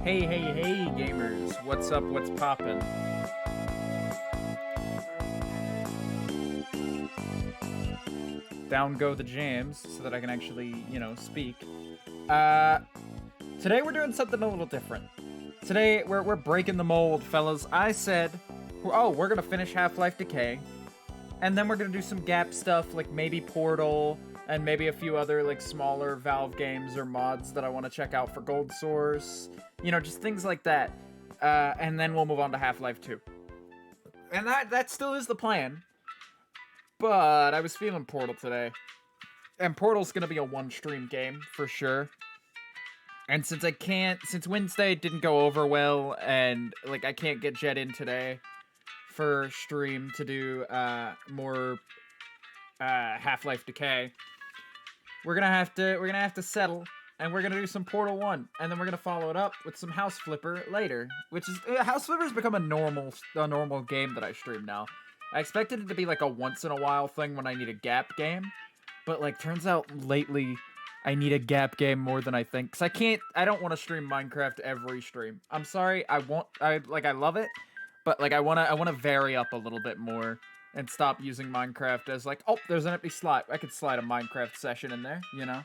Hey, hey, hey, gamers. What's up? What's poppin'? Down go the jams so that I can actually, speak. Today we're doing something a little different. Today we're breaking the mold, fellas. I said, we're gonna finish Half-Life Decay. And then we're gonna do some Gap stuff, like maybe Portal, and maybe a few other like smaller Valve games or mods that I want to check out for Gold Source. You know, just things like that. And then we'll move on to Half-Life 2. And that still is the plan. But I was feeling Portal today. And Portal's gonna be a one-stream game, for sure. And since Wednesday didn't go over well, and, like, I can't get Jet in today for stream to do, more, Half-Life Decay, we're gonna have to settle, and we're gonna do some Portal 1, and then we're gonna follow it up with some House Flipper later, which is, House Flipper's become a normal game that I stream now. I expected it to be, like, a once-in-a-while thing when I need a Gap game, but, like, turns out lately I need a Gap game more than I think, because I don't want to stream Minecraft every stream. I'm sorry, I love it, but, like, I want to vary up a little bit more and stop using Minecraft as, like, oh, there's an empty slot. I could slide a Minecraft session in there, you know?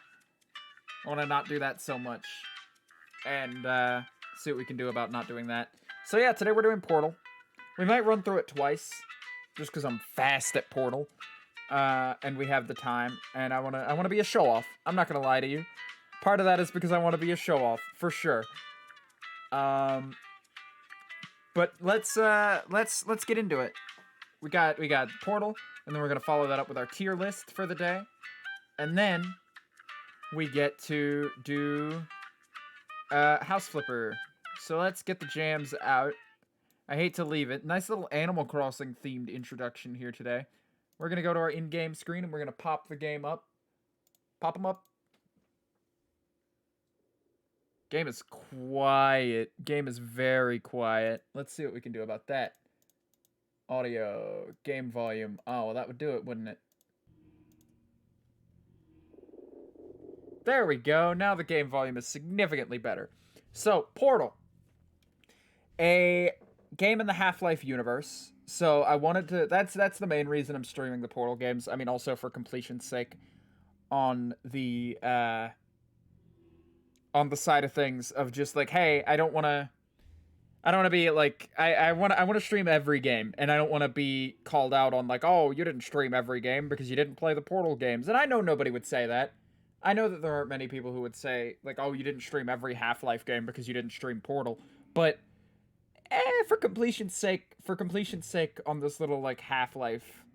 I want to not do that so much, and, see what we can do about not doing that. So, yeah, today we're doing Portal. We might run through it twice, just because I'm fast at Portal. And we have the time, and I wanna be a show-off. I'm not gonna lie to you. Part of that is because I want to be a show-off, for sure. But let's get into it. We got Portal, and then we're gonna follow that up with our tier list for the day, and then we get to do House Flipper. So let's get the jams out. I hate to leave it. Nice little Animal Crossing themed introduction here today. We're going to go to our in-game screen, and we're going to pop the game up. Pop them up. Game is quiet. Game is very quiet. Let's see what we can do about that. Audio. Game volume. Oh, well, that would do it, wouldn't it? There we go. Now the game volume is significantly better. So, Portal. A game in the Half-Life universe. So I wanted to, that's the main reason I'm streaming the Portal games. I mean, also for completion's sake on the side of things of just like, hey, I don't want to be like, I want to stream every game, and I don't want to be called out on like, oh, you didn't stream every game because you didn't play the Portal games. And I know nobody would say that. I know that there aren't many people who would say like, oh, you didn't stream every Half-Life game because you didn't stream Portal. But for completion's sake, on this little, like, Half-Life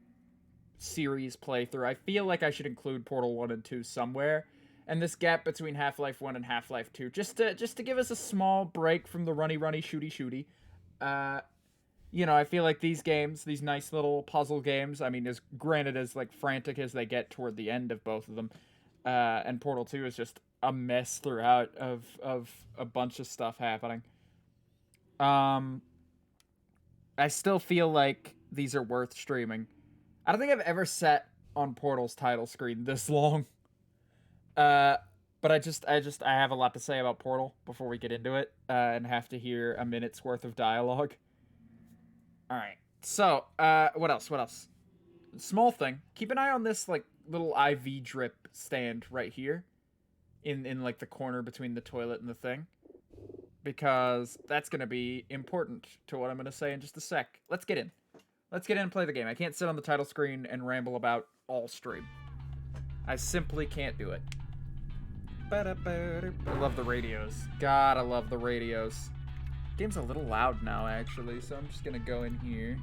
series playthrough, I feel like I should include Portal 1 and 2 somewhere, and this gap between Half-Life 1 and Half-Life 2, just to give us a small break from the runny, shooty. You know, I feel like these games, these nice little puzzle games, I mean, as like, frantic as they get toward the end of both of them, and Portal 2 is just a mess throughout of a bunch of stuff happening. I still feel like these are worth streaming. I don't think I've ever sat on Portal's title screen this long. But I have a lot to say about Portal before we get into it, and have to hear a minute's worth of dialogue. Alright, so, what else? Small thing. Keep an eye on this, like, little IV drip stand right here. In like, the corner between the toilet and the thing. Because that's going to be important to what I'm going to say in just a sec. Let's get in. Let's get in and play the game. I can't sit on the title screen and ramble about all stream. I simply can't do it. I love the radios. God, I love the radios. Game's a little loud now, actually, so I'm just going to go in here.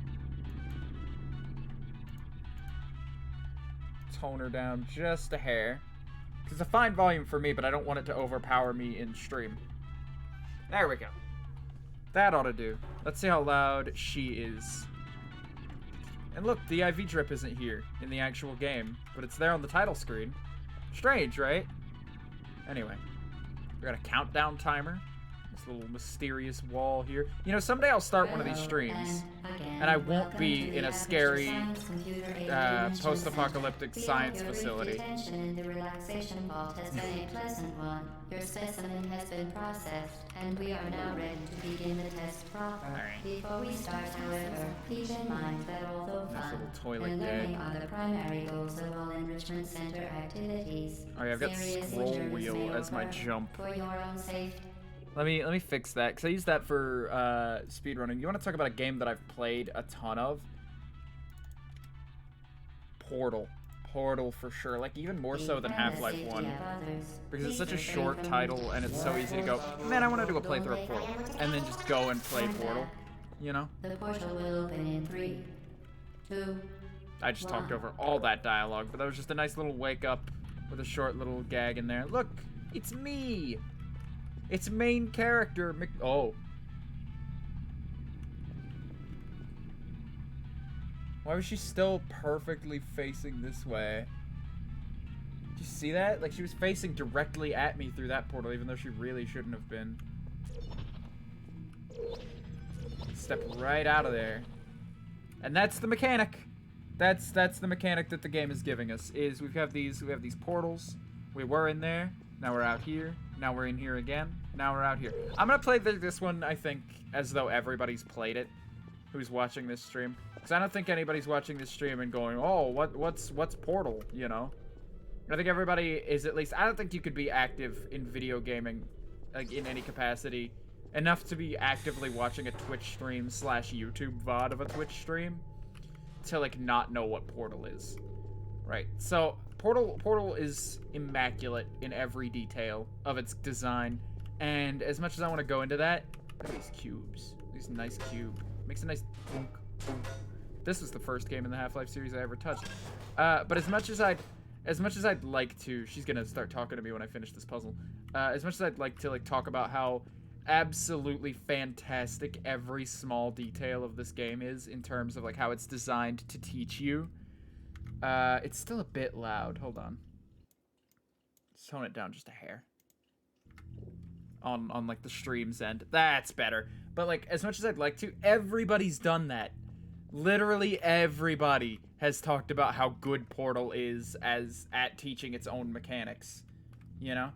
Tone her down just a hair. It's a fine volume for me, but I don't want it to overpower me in stream. There we go. That ought to do. Let's see how loud she is. And look, the IV drip isn't here in the actual game, but it's there on the title screen. Strange, right? Anyway, we got a countdown timer. This little mysterious wall here. You know, someday I'll start one of these streams, and I won't be in a scary, post-apocalyptic science facility. The relaxation vault has been a pleasant one. Your specimen has been processed, and we are now ready to begin the test proper. Right. Before we start, however, keep in mind that although fun and learning are the primary goals of all enrichment center activities, Alright, I've got scroll wheel as my jump. For your own safety. Let me fix that, because I use that for speedrunning. You want to talk about a game that I've played a ton of? Portal. Portal for sure. Like, even more so than Half-Life 1. Because it's such a short title, and it's so easy to go, man, I want to do a playthrough of Portal. And then just go and play Portal. You know? The portal will open in 3, 2, I just talked over all that dialogue, but that was just a nice little wake up with a short little gag in there. Look, it's me. It's main character. Oh. Why was she still perfectly facing this way? Did you see that? Like, she was facing directly at me through that portal, even though she really shouldn't have been. Step right out of there. And that's the mechanic. That's the mechanic that the game is giving us. Is we have these portals. We were in there. Now we're out here. Now we're in here again. Now we're out here. I'm gonna play this one, I think, as though everybody's played it, who's watching this stream. Because I don't think anybody's watching this stream and going, oh, what's Portal, you know? I think everybody is at least, I don't think you could be active in video gaming, like, in any capacity, enough to be actively watching a Twitch stream / YouTube VOD of a Twitch stream to, like, not know what Portal is. Right. So, Portal is immaculate in every detail of its design. And as much as I want to go into that, look at these cubes. These nice cube. Makes a nice boonk, boonk. This was the first game in the Half-Life series I ever touched. But as much as I'd like to, she's gonna start talking to me when I finish this puzzle. As much as I'd like to, like, talk about how absolutely fantastic every small detail of this game is in terms of, like, how it's designed to teach you, it's still a bit loud. Hold on. Let's tone it down just a hair. On like the stream's end. That's better. But, like, as much as I'd like to, everybody's done that. Literally everybody has talked about how good Portal is at teaching its own mechanics. You know?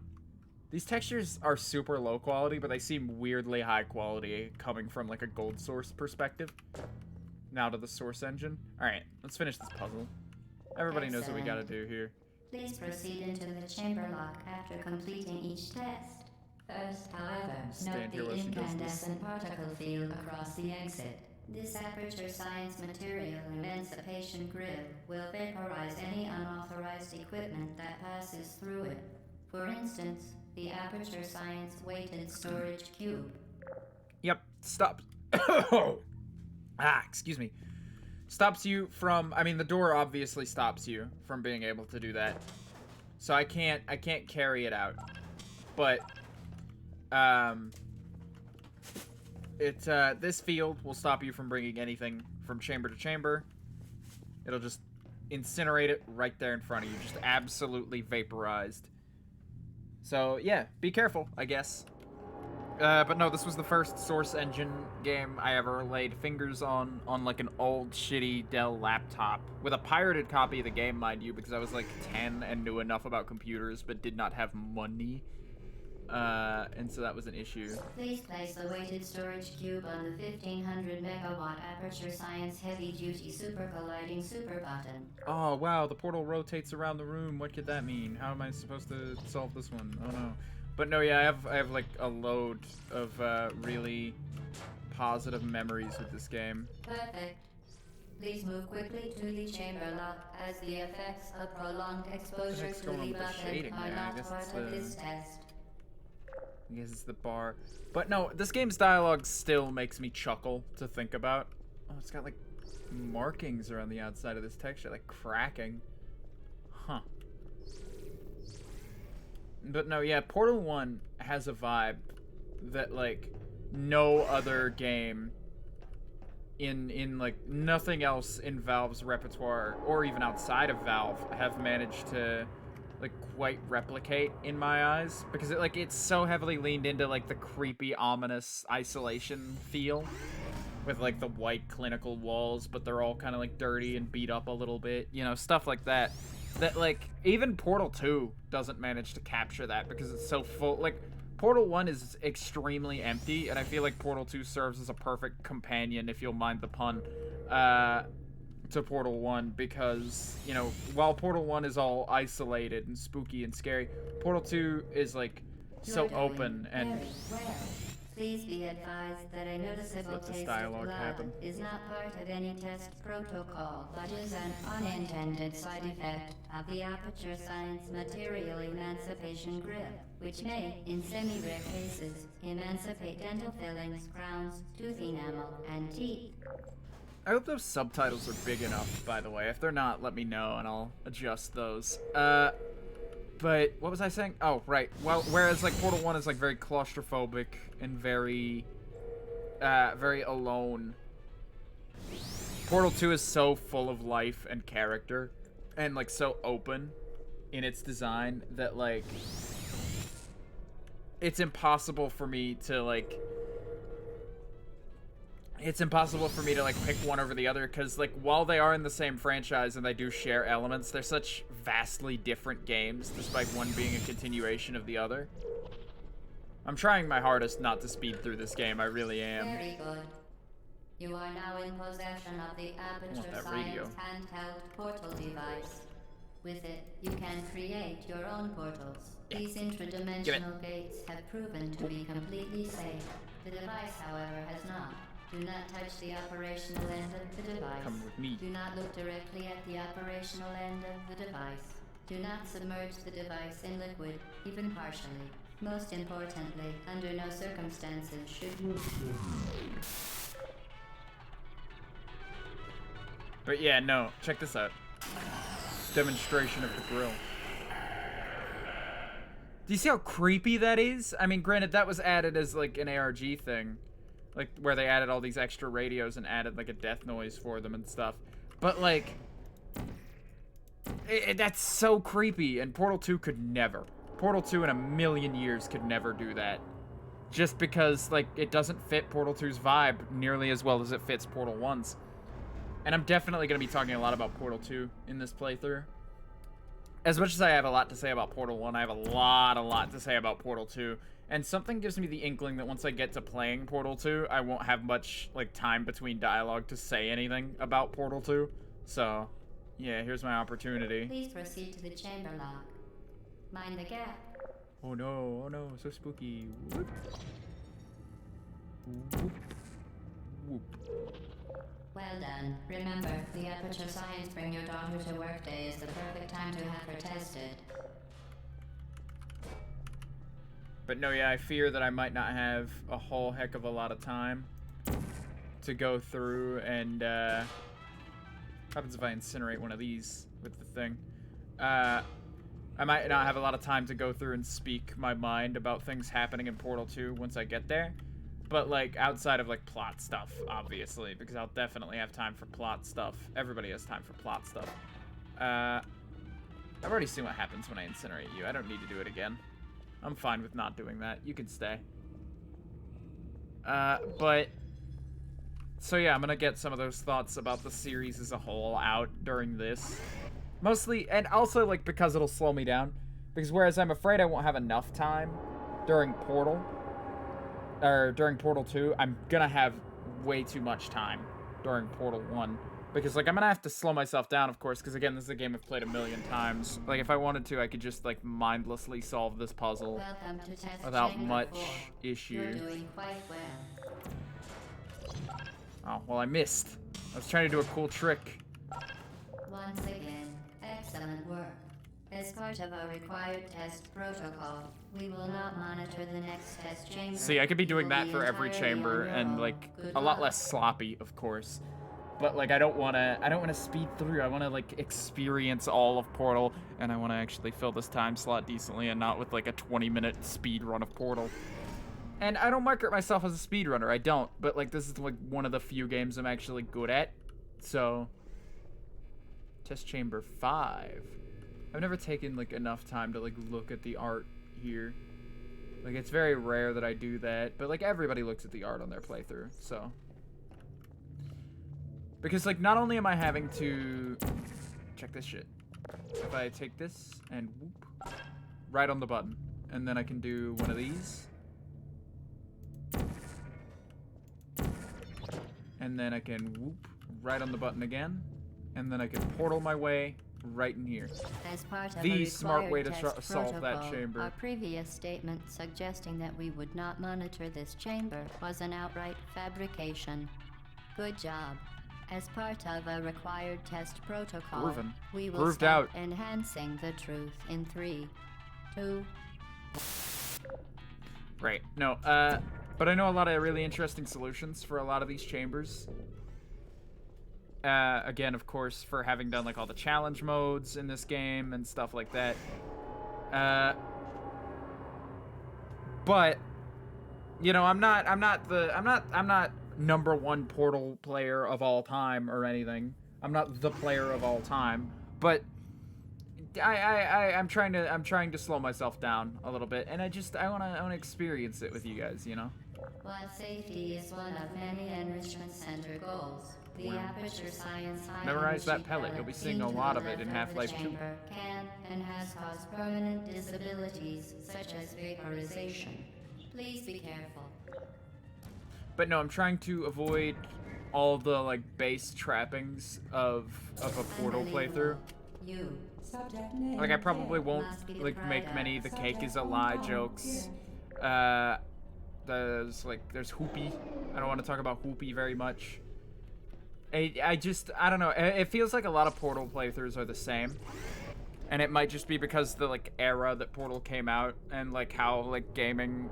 These textures are super low quality, but they seem weirdly high quality coming from, like, a gold source perspective. Now to the source engine. Alright, let's finish this puzzle. Everybody knows what we gotta do here. Please proceed into the chamber lock after completing each test. First, however, note the incandescent particle field across the exit. This aperture science material emancipation grid will vaporize any unauthorized equipment that passes through it. For instance, the aperture science weighted storage cube. Yep, stop. Excuse me. Stops you from, I mean, the door obviously stops you from being able to do that. So I can't carry it out. But this field will stop you from bringing anything from chamber to chamber. It'll just incinerate it right there in front of you, just absolutely vaporized. So yeah, be careful, I guess. But no, this was the first Source Engine game I ever laid fingers on like an old shitty Dell laptop with a pirated copy of the game, mind you, because I was like 10 and knew enough about computers but did not have money. And so that was an issue. Please place the weighted storage cube on the 1500 megawatt aperture science heavy duty super colliding super button. Oh wow, the portal rotates around the room. What could that mean? How am I supposed to solve this one? Oh no. But no, yeah, I have like a load of really positive memories with this game. Perfect. Please move quickly to the chamber lock as the effects of prolonged exposure to the button are not part of this test. I guess it's the bar. But no, this game's dialogue still makes me chuckle to think about. Oh, it's got like markings around the outside of this texture, like cracking. Huh. But no, yeah, Portal 1 has a vibe that like no other game in like nothing else in Valve's repertoire or even outside of Valve have managed to like quite replicate in my eyes, because it's so heavily leaned into like the creepy, ominous isolation feel with like the white clinical walls, but they're all kind of like dirty and beat up a little bit, you know, stuff like that. That like even Portal 2 doesn't manage to capture that because it's so full. Like Portal 1 is extremely empty, and I feel like Portal 2 serves as a perfect companion, if you'll mind the pun, to Portal 1, because, you know, while Portal 1 is all isolated and spooky and scary, Portal 2 is like so open and Please be advised that a noticeable Let this taste dialogue of blood happen. is not part of any test protocol, but is an unintended side effect of the aperture science material emancipation grip, which may, in semi-rare cases, emancipate dental fillings, crowns, tooth enamel, and teeth. I hope those subtitles are big enough, by the way. If they're not, let me know and I'll adjust those. But what was I saying? Oh, right. Well, whereas like Portal 1 is like very claustrophobic and very alone. Portal 2 is so full of life and character and like so open in its design that like it's impossible for me to like pick one over the other, because like while they are in the same franchise and they do share elements, they're such vastly different games despite one being a continuation of the other. I'm trying my hardest not to speed through this game, I really am. Very good. You are now in possession of the Aperture Science handheld portal device. With it, you can create your own portals. These intradimensional gates have proven to be completely safe. The device, however, has not. Do not touch the operational end of the device. Come with me. Do not look directly at the operational end of the device. Do not submerge the device in liquid, even partially. Most importantly, under no circumstances should you... But yeah, no, check this out. Demonstration of the grill. Do you see how creepy that is? I mean, granted, that was added as like an ARG thing. Like, where they added all these extra radios and added like a death noise for them and stuff. But like, that's so creepy, and Portal 2 could never. Portal 2 in a million years could never do that. Just because, like, it doesn't fit Portal 2's vibe nearly as well as it fits Portal 1's. And I'm definitely going to be talking a lot about Portal 2 in this playthrough. As much as I have a lot to say about Portal 1, I have a lot to say about Portal 2. And something gives me the inkling that once I get to playing Portal 2, I won't have much, like, time between dialogue to say anything about Portal 2. So, yeah, here's my opportunity. Please proceed to the chamber lock. Mind the gap. Oh no, so spooky. Whoop. Whoop. Whoop. Well done. Remember, the Aperture Science Bring Your Daughter to Work Day is the perfect time to have her tested. But no, yeah, I fear that I might not have a whole heck of a lot of time to go through and, what happens if I incinerate one of these with the thing? I might not have a lot of time to go through and speak my mind about things happening in Portal 2 once I get there. But, like, outside of, like, plot stuff, obviously, because I'll definitely have time for plot stuff. Everybody has time for plot stuff. I've already seen what happens when I incinerate you. I don't need to do it again. I'm fine with not doing that. You can stay. But... So, yeah, I'm gonna get some of those thoughts about the series as a whole out during this. Mostly, and also, like, because it'll slow me down. Because whereas I'm afraid I won't have enough time during Portal... Or during Portal 2, I'm gonna have way too much time during Portal 1. Because, like, I'm gonna have to slow myself down, of course, because, again, this is a game I've played a million times. Like, if I wanted to, I could just, like, mindlessly solve this puzzle without much issue. You're doing quite well. Oh, well, I missed. I was trying to do a cool trick. Once again, excellent work. As part of our required test protocol, we will not monitor the next test chamber. See, I could be doing You that will for be every entirely chamber on your and own. like Good a lot luck. less sloppy, of course. But like I don't want to speed through. I want to like experience all of Portal, and I want to actually fill this time slot decently and not with like a 20-minute speed run of Portal. And I don't market myself as a speedrunner. I don't, but like this is like one of the few games I'm actually good at. So test chamber 5. I've never taken like enough time to like look at the art here. Like it's very rare that I do that, but like everybody looks at the art on their playthrough, so. Because like not only am I having to check this shit. If I take this and whoop right on the button, and then I can do one of these. And then I can whoop right on the button again, and then I can portal my way right in here. As part of The a smart way required to test solve that protocol, chamber. Our previous statement suggesting that we would not monitor this chamber was an outright fabrication. Good job. As part of a required test protocol, Proven. we will Proved start out. enhancing the truth in 3, 2. Right. No, but I know a lot of really interesting solutions for a lot of these chambers. Again, of course, for having done like all the challenge modes in this game and stuff like that. But you know, I'm not #1 Portal player of all time or anything. I'm not the player of all time, but I'm trying to slow myself down a little bit, and I wanna experience it with you guys, you know. While safety is one of many enrichment center goals, the Aperture Science High Memorize that Energy pellet. You'll be pellet seeing a seen lot to of the it in left Half-Life the 2. chamber can and has caused permanent disabilities such as vaporization. Please be careful. But no, I'm trying to avoid all the like base trappings of a Portal playthrough. You. Like I probably won't like make many the cake is a lie jokes. There's Hoopy. I don't want to talk about Hoopy very much. I don't know. It feels like a lot of Portal playthroughs are the same. And it might just be because the like era that Portal came out and like how like gaming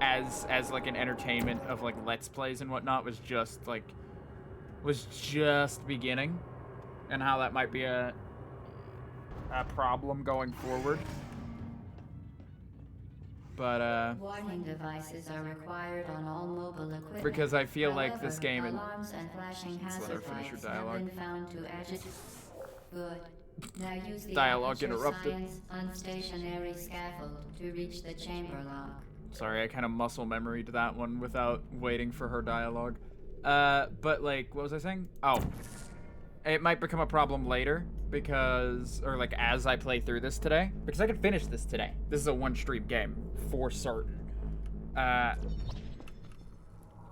as like an entertainment of like Let's Plays and whatnot was just beginning, and how that might be a problem going forward. But warning devices are required on all mobile equipment. because I feel like However, this game and alarms and flashing Let's let her hazard finish her lights have dialogue. been found to agitate. Good. Now use the Dialogue Aperture interrupted. Science unstationary scaffold to reach the chamber lock. sorry, I kind of muscle memoried that one without waiting for her dialogue. But like, what was I saying? Oh, it might become a problem later because, or like as I play through this today, because I can finish this today. This is a one-stream game for certain.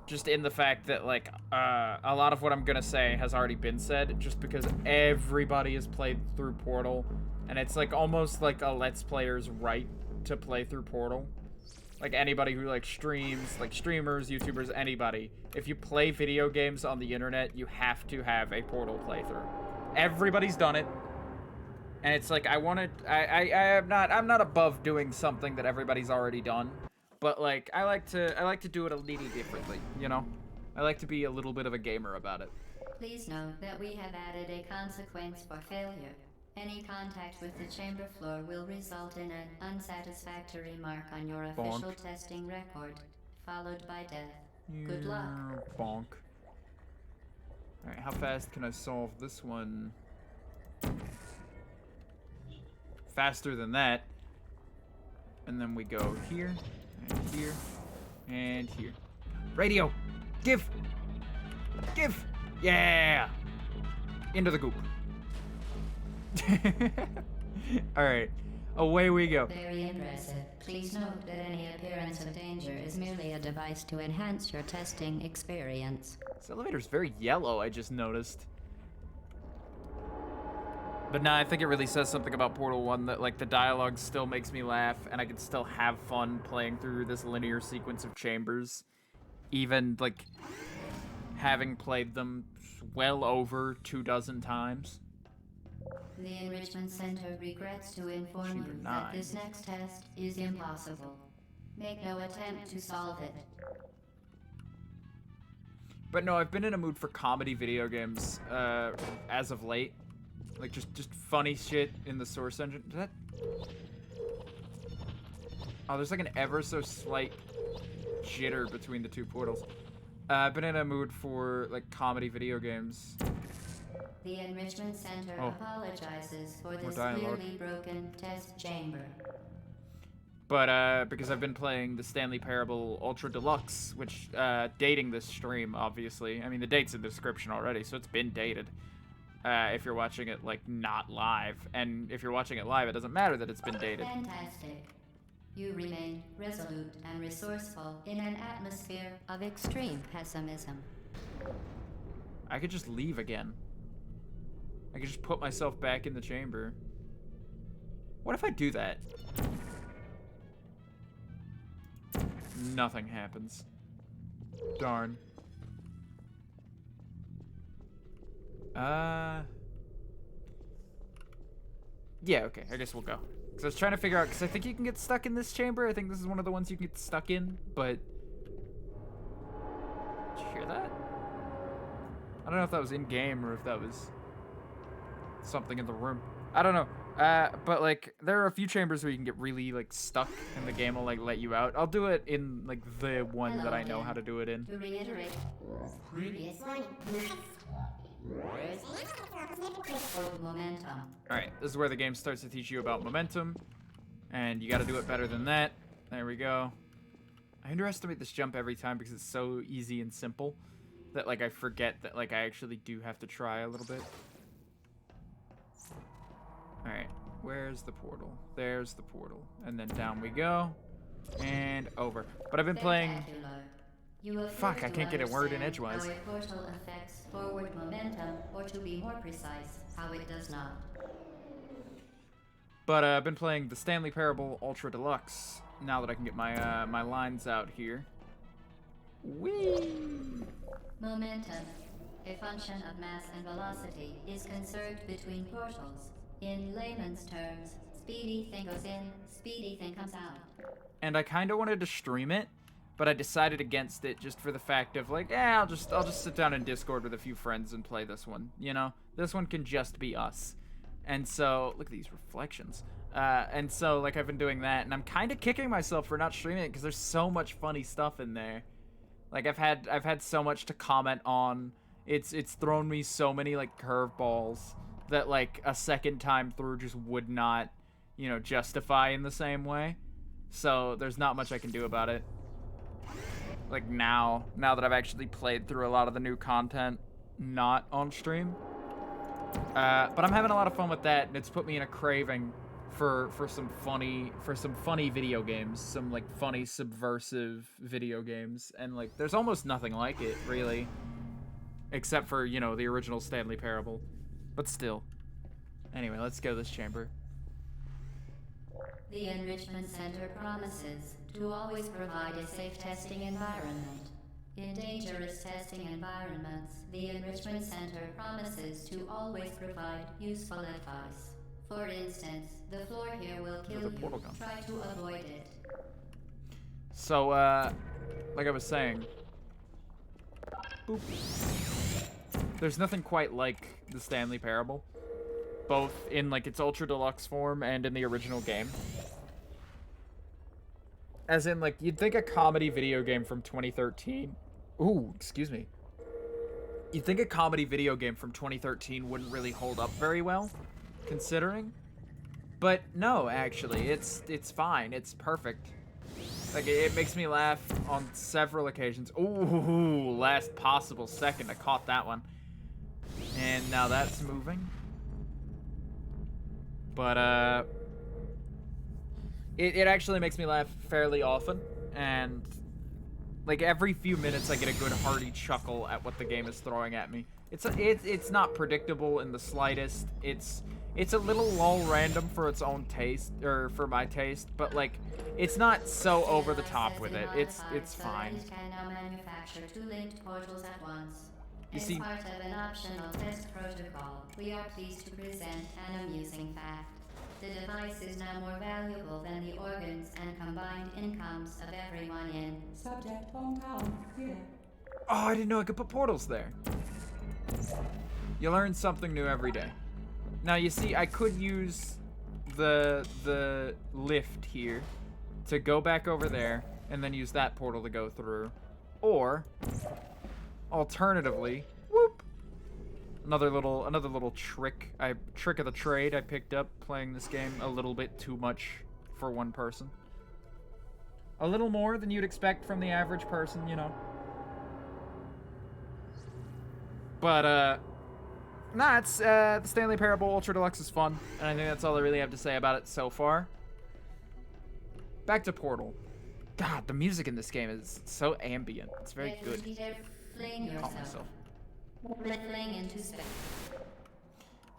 Just in the fact that like a lot of what I'm gonna say has already been said, just because everybody has played through Portal, and it's like almost like a Let's Player's right to play through Portal. Like anybody who like streams, like streamers, YouTubers, anybody. If you play video games on the internet, you have to have a Portal playthrough. Everybody's done it. And it's like I'm not above doing something that everybody's already done. But like I like to do it a little differently, you know? I like to be a little bit of a gamer about it. Please note that we have added a consequence for failure. Any contact with the chamber floor will result in an unsatisfactory mark on your official testing record, followed by death. Good luck. Bonk. Alright, how fast can I solve this one? Faster than that. And then we go here, and here, and here. Radio! Give! Give! Yeah! Into the goop. Alright, away we go. Very impressive. Please note that any appearance of danger is merely a device to enhance your testing experience. This elevator's very yellow, I just noticed. But nah, I think it really says something about Portal 1 that like the dialogue still makes me laugh and I can still have fun playing through this linear sequence of chambers. Even like having played them well over 24 times. The Enrichment Center regrets to inform you that this next test is impossible. Make no attempt to solve it. But no, I've been in a mood for comedy video games as of late. Like just funny shit in the source engine. Did that... Oh, there's like an ever so slight jitter between the two portals. I've been in a mood for like comedy video games. The Enrichment Center apologizes for this dialogue. clearly broken test chamber. But because I've been playing the Stanley Parable Ultra Deluxe, which dating this stream, obviously. I mean, the date's in the description already, so it's been dated. If you're watching it like not live, and if you're watching it live, it doesn't matter that it's been dated. Fantastic. You remain resolute and resourceful in an atmosphere of extreme pessimism. I could just leave again. I can just put myself back in the chamber. What if I do that? Nothing happens. Darn. Yeah, okay, I guess we'll go. Because I was trying to figure out, because I think you can get stuck in this chamber. I think this is one of the ones you can get stuck in, but... Did you hear that? I don't know if that was in-game or if that was something in the room. I don't know. But, like, there are a few chambers where you can get really, like, stuck and the game will, like, let you out. I'll do it in, like, the one that I know how to do it in. To reiterate, previous momentum. Alright, this is where the game starts to teach you about momentum. And you gotta do it better than that. There we go. I underestimate this jump every time because it's so easy and simple that, like, I forget that, like, I actually do have to try a little bit. Alright, where's the portal? There's the portal. And then down we go. And over. But I've been playing... Fuck, I can't get a word in edgewise. How a portal affects forward momentum, or to be more precise, how it does not. But I've been playing the Stanley Parable Ultra Deluxe, now that I can get my my lines out here. Whee! Momentum, a function of mass and velocity, is conserved between portals. In layman's terms, speedy thing goes in, speedy thing comes out. And I kind of wanted to stream it, but I decided against it just for the fact of, like, I'll just sit down in Discord with a few friends and play this one, you know? This one can just be us. And so, look at these reflections. And so, like, I've been doing that, and I'm kind of kicking myself for not streaming it because there's so much funny stuff in there. Like, I've had so much to comment on. It's thrown me so many, like, curveballs that, like, a second time through just would not, you know, justify in the same way. So there's not much I can do about it. Like, now that I've actually played through a lot of the new content not on stream. But I'm having a lot of fun with that, and it's put me in a craving for some funny video games, some, like, funny subversive video games, and, like, there's almost nothing like it, really, except for, you know, the original Stanley Parable, but still. Anyway, let's go to this chamber. The Enrichment Center promises to always provide a safe testing environment. In dangerous testing environments, the Enrichment Center promises to always provide useful advice. For instance, the floor here will kill you. Try to avoid it. So, like I was saying, boop. There's nothing quite like the Stanley Parable, both in, like, its Ultra Deluxe form and in the original game. As in, like, you'd think a comedy video game from 2013... Ooh, excuse me. You'd think a comedy video game from 2013 wouldn't really hold up very well, considering. But no, actually, it's fine. It's perfect. Like, it makes me laugh on several occasions. Ooh, last possible second. I caught that one. And now that's moving. But, it actually makes me laugh fairly often, and, like, every few minutes I get a good hearty chuckle at what the game is throwing at me. It's not predictable in the slightest. It's a little lull random for its own taste, or for my taste, but, like, it's not so over the top with it. It's fine. Can now manufacture 2 linked portals at once. You see, as part of an optional test protocol, we are pleased to present an amusing fact. The device is now more valuable than the organs and combined incomes of everyone in subject hometown here. Oh, I didn't know I could put portals there. You learn something new every day. Now, you see, I could use the lift here to go back over there and then use that portal to go through. Or, alternatively, whoop, another little trick of the trade I picked up playing this game a little bit too much for one person. A little more than you'd expect from the average person, you know. But nah, it's the Stanley Parable Ultra Deluxe is fun, and I think that's all I really have to say about it so far. Back to Portal. God, the music in this game is so ambient. It's very good. Fling yourself. Fling into space.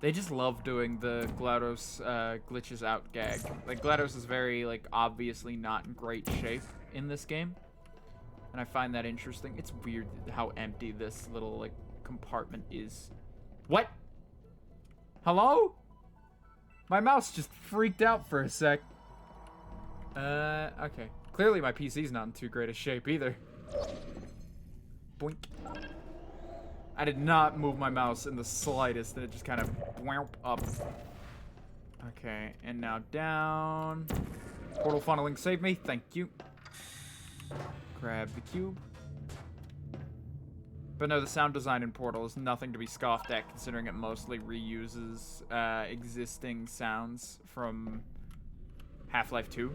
They just love doing the GLaDOS glitches out gag. Like, GLaDOS is very, like, obviously not in great shape in this game. And I find that interesting. It's weird how empty this little, like, compartment is. What? Hello? My mouse just freaked out for a sec. Okay. Clearly my PC's not in too great a shape either. Boink. I did not move my mouse in the slightest, and it just kind of whamp up. Okay, and now down. Portal funneling saved me, thank you. Grab the cube. But no, the sound design in Portal is nothing to be scoffed at, considering it mostly reuses existing sounds from Half-Life 2.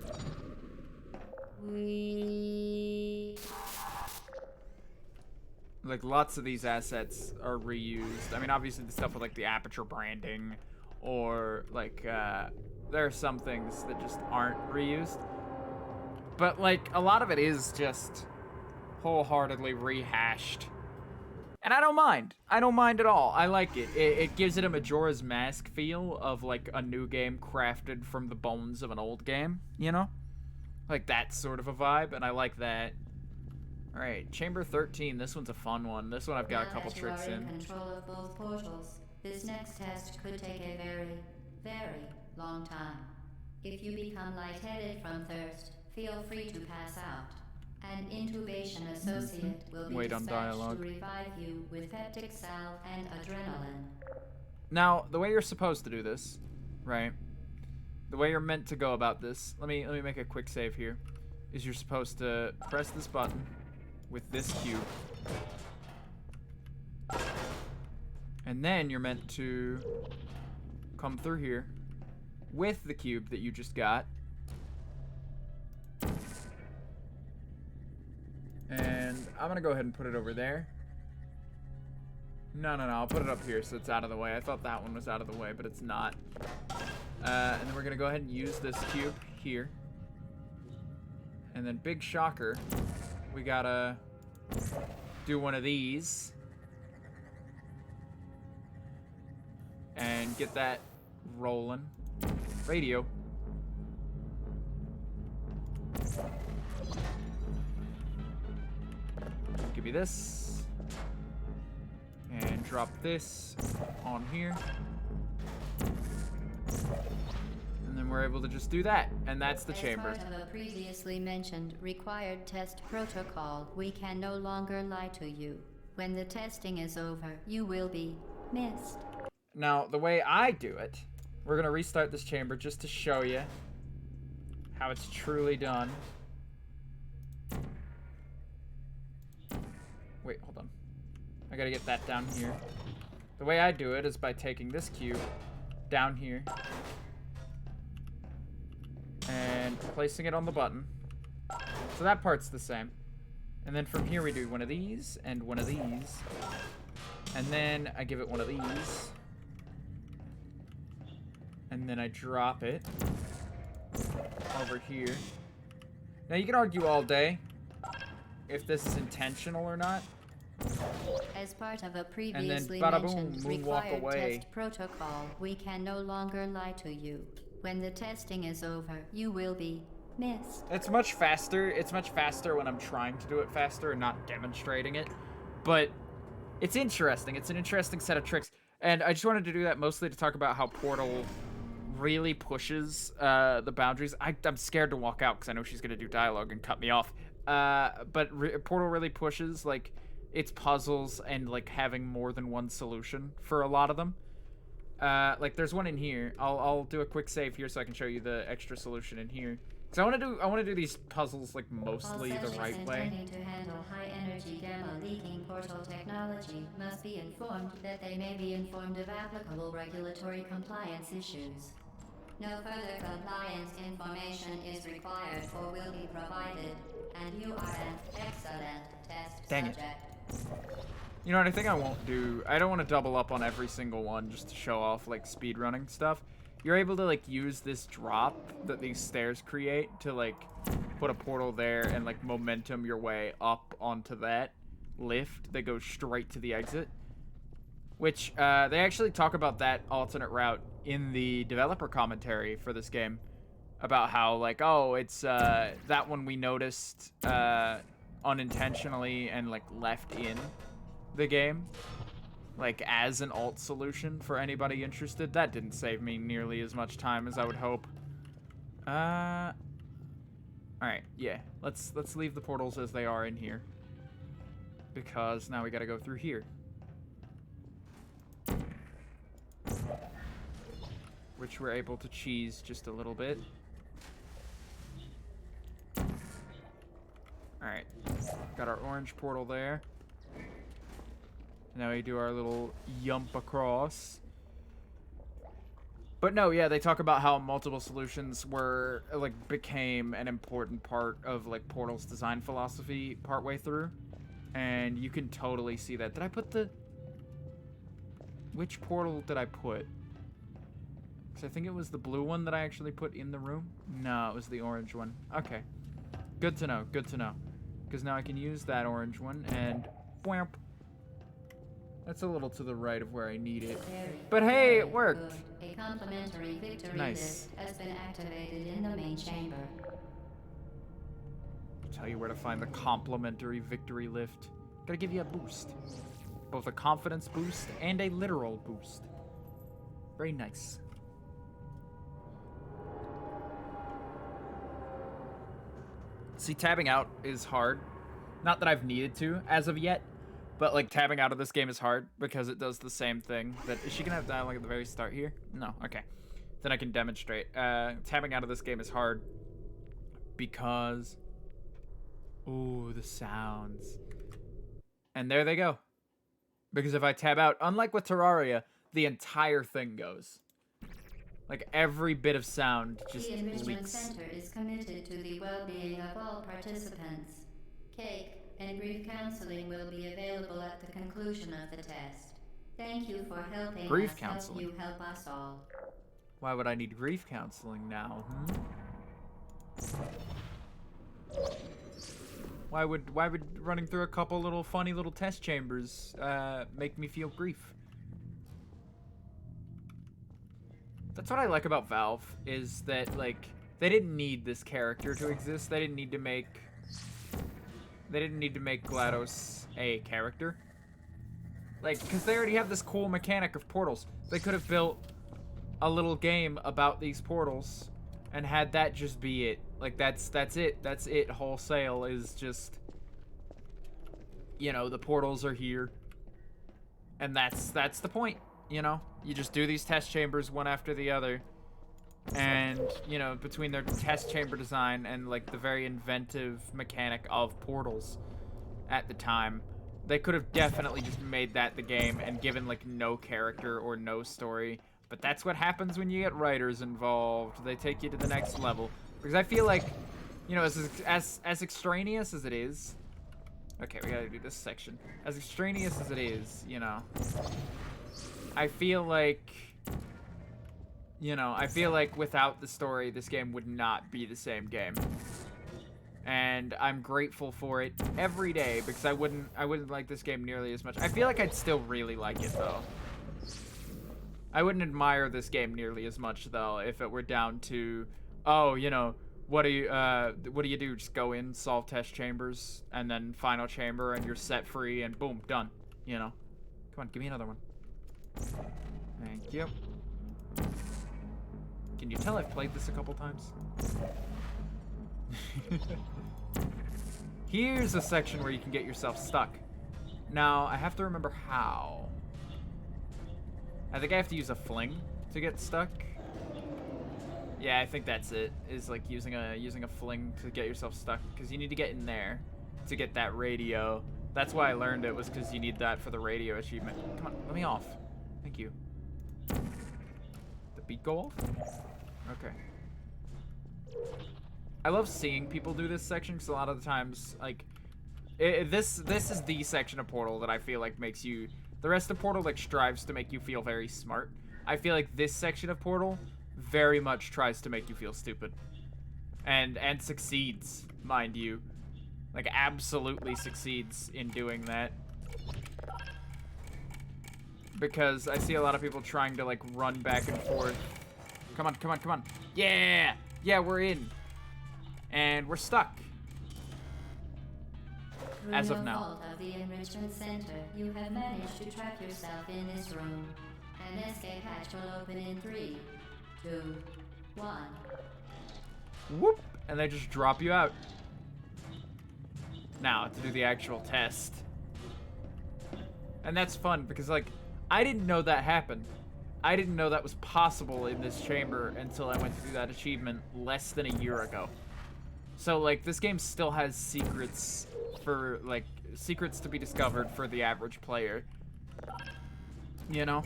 Like, lots of these assets are reused. I mean, obviously the stuff with, like, the aperture branding, or, like, there are some things that just aren't reused. But, like, a lot of it is just wholeheartedly rehashed. And I don't mind. I don't mind at all. I like it. It gives it a Majora's Mask feel of, like, a new game crafted from the bones of an old game, you know? Like, that sort of a vibe, and I like that. Alright, Chamber 13. This one's a fun one. This one I've got a couple tricks in. Control of both portals. This next test could take a very, very long time. If you become lightheaded from thirst, feel free to pass out. An intubation associate will be dispatched to revive you with peptic salve and adrenaline. Now, the way you're supposed to do this, right? The way you're meant to go about this, let me make a quick save here, is you're supposed to press this button with this cube. And then you're meant to come through here with the cube that you just got. And I'm gonna go ahead and put it over there. No, I'll put it up here so it's out of the way. I thought that one was out of the way, but it's not. And then we're gonna go ahead and use this cube here. And then big shocker, we gotta do one of these. And get that rolling. Radio. Give me this. And drop this on here. And then we're able to just do that. And that's the chamber. As part of a previously mentioned required test protocol, we can no longer lie to you. When the testing is over, you will be missed. Now, the way I do it, we're going to restart this chamber just to show you how it's truly done. Wait, hold on. I gotta get that down here. The way I do it is by taking this cube down here and placing it on the button. So that part's the same. And then from here we do one of these and one of these. And then I give it one of these. And then I drop it over here. Now you can argue all day if this is intentional or not. As part of a previously mentioned required test protocol, we can no longer lie to you. When the testing is over, you will be missed. It's much faster. It's much faster when I'm trying to do it faster and not demonstrating it. But it's interesting. It's an interesting set of tricks. And I just wanted to do that mostly to talk about how Portal really pushes the boundaries. I'm scared to walk out because I know she's going to do dialogue and cut me off. But Portal really pushes, like, its puzzles and, like, having more than one solution for a lot of them. Like, there's one in here. I'll do a quick save here so I can show you the extra solution in here. Because I want to do these puzzles, like, mostly the right way. Intending to handle high-energy gamma-leaking portal technology must be informed that they may be informed of applicable regulatory compliance issues. No further compliance information is required or will be provided, and you are an excellent test subject. You know what I think I won't do? I don't want to double up on every single one just to show off, like, speedrunning stuff. You're able to, like, use this drop that these stairs create to, like, put a portal there and, like, momentum your way up onto that lift that goes straight to the exit. which they actually talk about that alternate route in the developer commentary for this game, about how, like, oh, it's that one we noticed unintentionally and, like, left in the game, like, as an alt solution for anybody interested. That didn't save me nearly as much time as I would hope. Alright, yeah. Let's leave the portals as they are in here, because now we gotta go through here, which we're able to cheese just a little bit. Alright, got our orange portal there. Now we do our little yump across. But no, yeah, they talk about how multiple solutions were, like, became an important part of, like, Portal's design philosophy partway through. And you can totally see that. Did I put the... Which portal did I put? Because I think it was the blue one that I actually put in the room. No, it was the orange one. Okay. Good to know, good to know. Because now I can use that orange one and... Whamp. That's a little to the right of where I need it. But hey, it worked! Good. A complimentary victory Nice. list has been activated in the main chamber. Tell you where to find the complimentary victory lift. Gotta give you a boost. Both a confidence boost and a literal boost. Very nice. See, tabbing out is hard. Not that I've needed to as of yet, but, like, tabbing out of this game is hard because it does the same thing. Is she gonna have dialogue at the very start here? No, okay. Then I can demonstrate. Tabbing out of this game is hard because... Ooh, the sounds. And there they go. Because if I tab out, unlike with Terraria, the entire thing goes. Like, every bit of sound just The Enrichment leaks. Center is committed to the well-being of all participants. Cake and brief counseling will be available at the conclusion of the test. Thank you for helping Brief us counseling. help you help us all. Why would I need grief counseling now? Why would running through a couple little funny little test chambers make me feel grief? That's what I like about Valve, is that, like, they didn't need this character to exist. They didn't need to make GLaDOS a character. Like, because they already have this cool mechanic of portals. They could have built a little game about these portals and had that just be it. Like, that's it. That's it wholesale, is just, you know, the portals are here. And that's the point, you know? You just do these test chambers one after the other. And, you know, between their test chamber design and, like, the very inventive mechanic of portals at the time, they could have definitely just made that the game and given, like, no character or no story. But that's what happens when you get writers involved. They take you to the next level. Because I feel like, you know, as extraneous as it is... Okay, we gotta do this section. As extraneous as it is, you know, I feel like... You know, I feel like without the story, this game would not be the same game. And I'm grateful for it every day, because I wouldn't like this game nearly as much. I feel like I'd still really like it, though. I wouldn't admire this game nearly as much, though, if it were down to, oh, you know, what do you do? Just go in, solve test chambers, and then final chamber, and you're set free, and boom, done. You know? Come on, give me another one. Thank you. Can you tell I've played this a couple times? Here's a section where you can get yourself stuck. Now, I have to remember how. I think I have to use a fling to get stuck. Yeah, I think that's it. Is like using a fling to get yourself stuck, because you need to get in there to get that radio. That's why I learned it, was because you need that for the radio achievement. Come on, let me off. Thank you. The beat go off? Okay. I love seeing people do this section, because a lot of the times, like, this is the section of Portal that I feel like makes you... The rest of Portal, like, strives to make you feel very smart. I feel like this section of Portal very much tries to make you feel stupid. And succeeds, mind you. Like, absolutely succeeds in doing that. because I see a lot of people trying to like run back and forth. Come on, come on, come on. Yeah! Yeah, we're in. And we're stuck. As of now. Vault of the Enrichment Center, you have managed to trap yourself in this room. An escape hatch will open in 3, 2, 1. Whoop! And they just drop you out. Now, to do the actual test. And that's fun, because, like, I didn't know that happened. I didn't know that was possible in this chamber until I went to do that achievement less than a year ago. So, like, this game still has secrets for, like, secrets to be discovered for the average player. You know?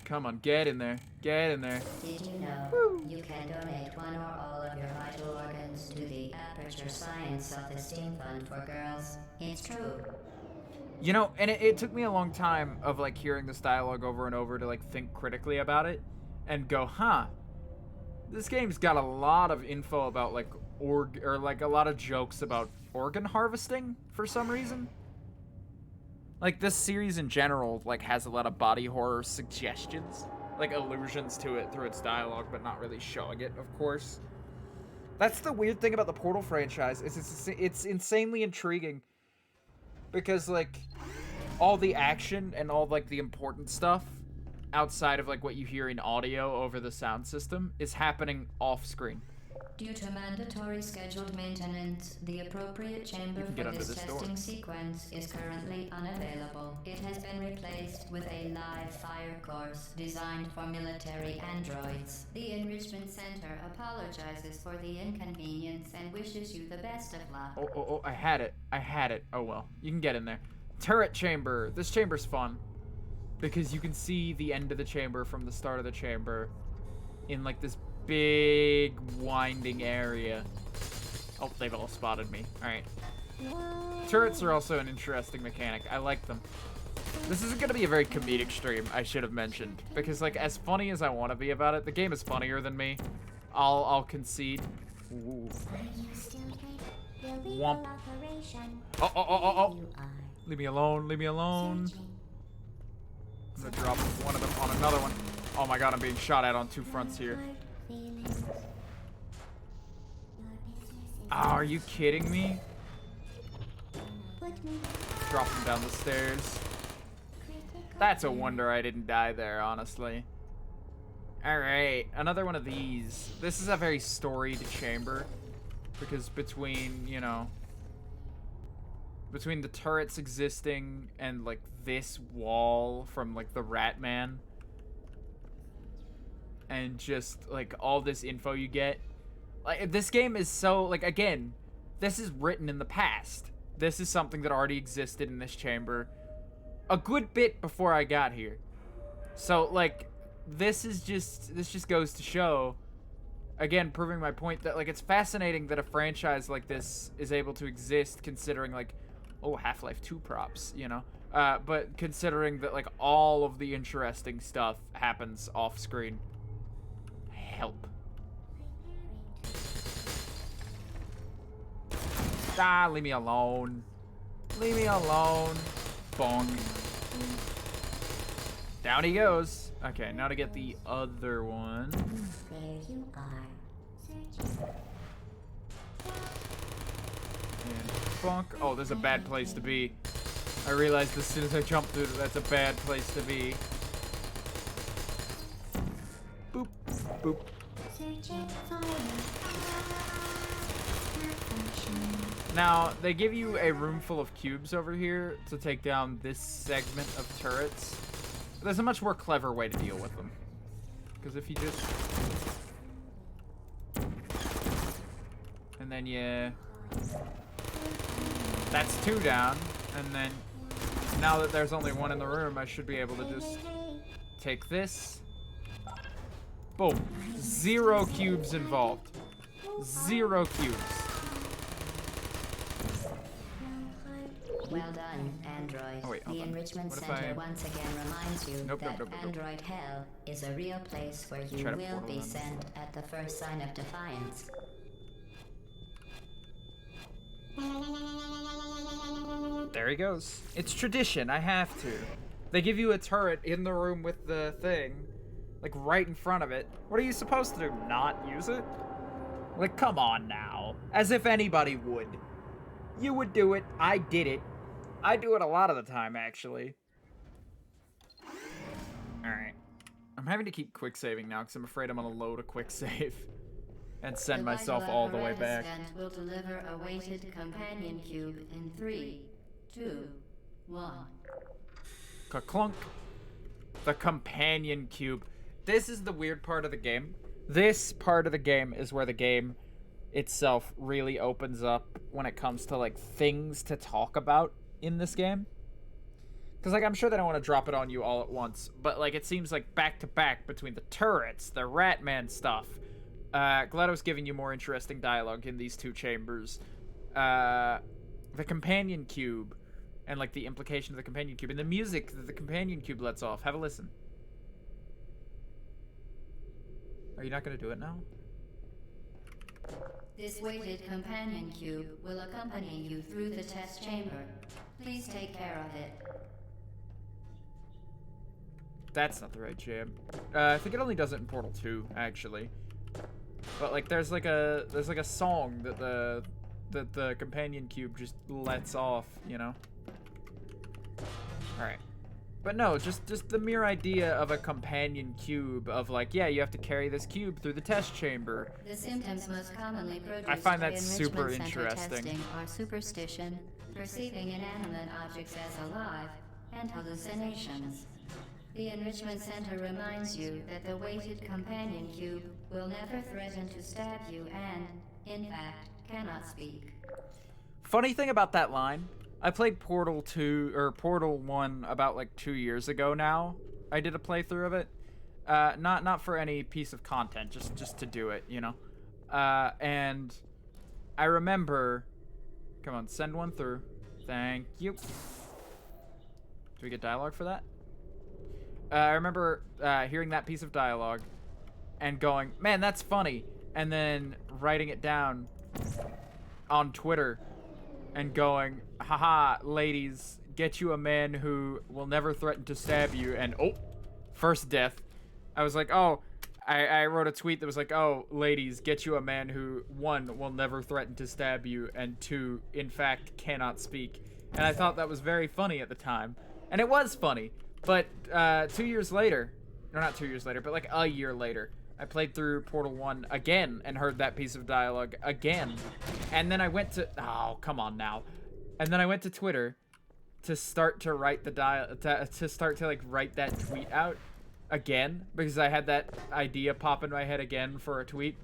Come on, get in there. Get in there. Did you know you can donate one or all of your vital organs to the Aperture Science Self-Esteem Fund for Girls? It's true. You know, and it took me a long time of, like, hearing this dialogue over and over to, like, think critically about it and go, huh, this game's got a lot of info about, like, a lot of jokes about organ harvesting for some reason. Like, this series in general, like, has a lot of body horror suggestions, like, allusions to it through its dialogue, but not really showing it, of course. That's the weird thing about the Portal franchise, is it's insanely intriguing. Because, like, all the action and all, like, the important stuff outside of, like, what you hear in audio over the sound system is happening off-screen. Due to mandatory scheduled maintenance, the appropriate chamber for this testing sequence is currently unavailable. It has been replaced with a live fire course designed for military androids. The Enrichment Center apologizes for the inconvenience and wishes you the best of luck. Oh, I had it. I had it. Oh, well. You can get in there. Turret chamber. This chamber's fun. Because you can see the end of the chamber from the start of the chamber in, like, this big winding area. Oh, they've all spotted me. Alright. Turrets are also an interesting mechanic. I like them. This isn't going to be a very comedic stream, I should have mentioned. Because, like, as funny as I want to be about it, the game is funnier than me. I'll concede. Ooh. Womp. Oh. Leave me alone, leave me alone. I'm going to drop one of them on another one. Oh my god, I'm being shot at on 2 fronts here. Oh, are you kidding me? Drop him down the stairs. That's a wonder I didn't die there, honestly. Alright, another one of these. This is a very storied chamber. Because between, you know, between the turrets existing and, like, this wall from, like, the Rat Man, and just, like, all this info you get. Like, this game is so, like, again, this is written in the past. This is something that already existed in this chamber a good bit before I got here. So, like, this just goes to show, again, proving my point that, like, it's fascinating that a franchise like this is able to exist considering, like, oh, Half-Life 2 props, you know? But considering that, like, all of the interesting stuff happens off-screen. Help. Ah, leave me alone. Leave me alone. Bonk. Down he goes. Okay, now to get the other one. There you are. And bonk. Oh, there's a bad place to be. I realized as soon as I jumped through that that's a bad place to be. Boop. Boop. Now, they give you a room full of cubes over here to take down this segment of turrets. But there's a much more clever way to deal with them. Because if you just... And then you... That's 2 down. And then, now that there's only 1 in the room, I should be able to just take this. Boom. 0 cubes involved. 0 cubes. Well done, Android. Oh, wait, the Enrichment Center once again reminds you that Android Hell is a real place where you will be sent at the first sign of defiance. There he goes. It's tradition, I have to. They give you a turret in the room with the thing, like right in front of it. What are you supposed to do? Not use it? Like, come on now. As if anybody would. You would do it. I did it. I do it a lot of the time, actually. Alright. I'm having to keep quick saving now because I'm afraid I'm gonna load a quick save and send myself all the way back. Will deliver a weighted companion cube in 3, 2, 1. Ka-clunk. The companion cube. This is the weird part of the game. This part of the game is where the game itself really opens up when it comes to, like, things to talk about in this game. Because, like, I'm sure they don't want to drop it on you all at once, but, like, it seems like back-to-back between the turrets, the Ratman stuff. GLaDOS giving you more interesting dialogue in these two chambers. The companion cube, and, like, the implication of the companion cube, and the music that the companion cube lets off. Have a listen. Are you not going to do it now? This weighted companion cube will accompany you through the test chamber. Please take care of it. That's not the right jam. I think it only does it in Portal 2, actually. But like, there's like a song that the companion cube just lets off, you know. All right. But no, just the mere idea of a companion cube of like, yeah, you have to carry this cube through the test chamber. The symptoms most commonly produced I find that by super enrichment center interesting. testing are superstition, perceiving inanimate objects as alive, and hallucinations. The Enrichment Center reminds you that the weighted companion cube will never threaten to stab you and, in fact, cannot speak. Funny thing about that line, I played Portal 2 or Portal 1 about like 2 years ago now. I did a playthrough of it. Not for any piece of content, just to do it, you know. And I remember, come on, send one through. Thank you. Do we get dialogue for that? I remember hearing that piece of dialogue and going, man, that's funny. And then writing it down on Twitter and going, haha, ladies, get you a man who will never threaten to stab you. And, oh, first death. I was like, oh, I wrote a tweet that was like, oh, ladies, get you a man who, 1, will never threaten to stab you, and 2, in fact, cannot speak. And I thought that was very funny at the time. And it was funny. But 2 years later, or not 2 years later, but like a year later, I played through Portal 1 again and heard that piece of dialogue again. And then I went to, oh, come on now. And then I went to Twitter to start to write the to start to like write that tweet out again, because I had that idea pop in my head again for a tweet.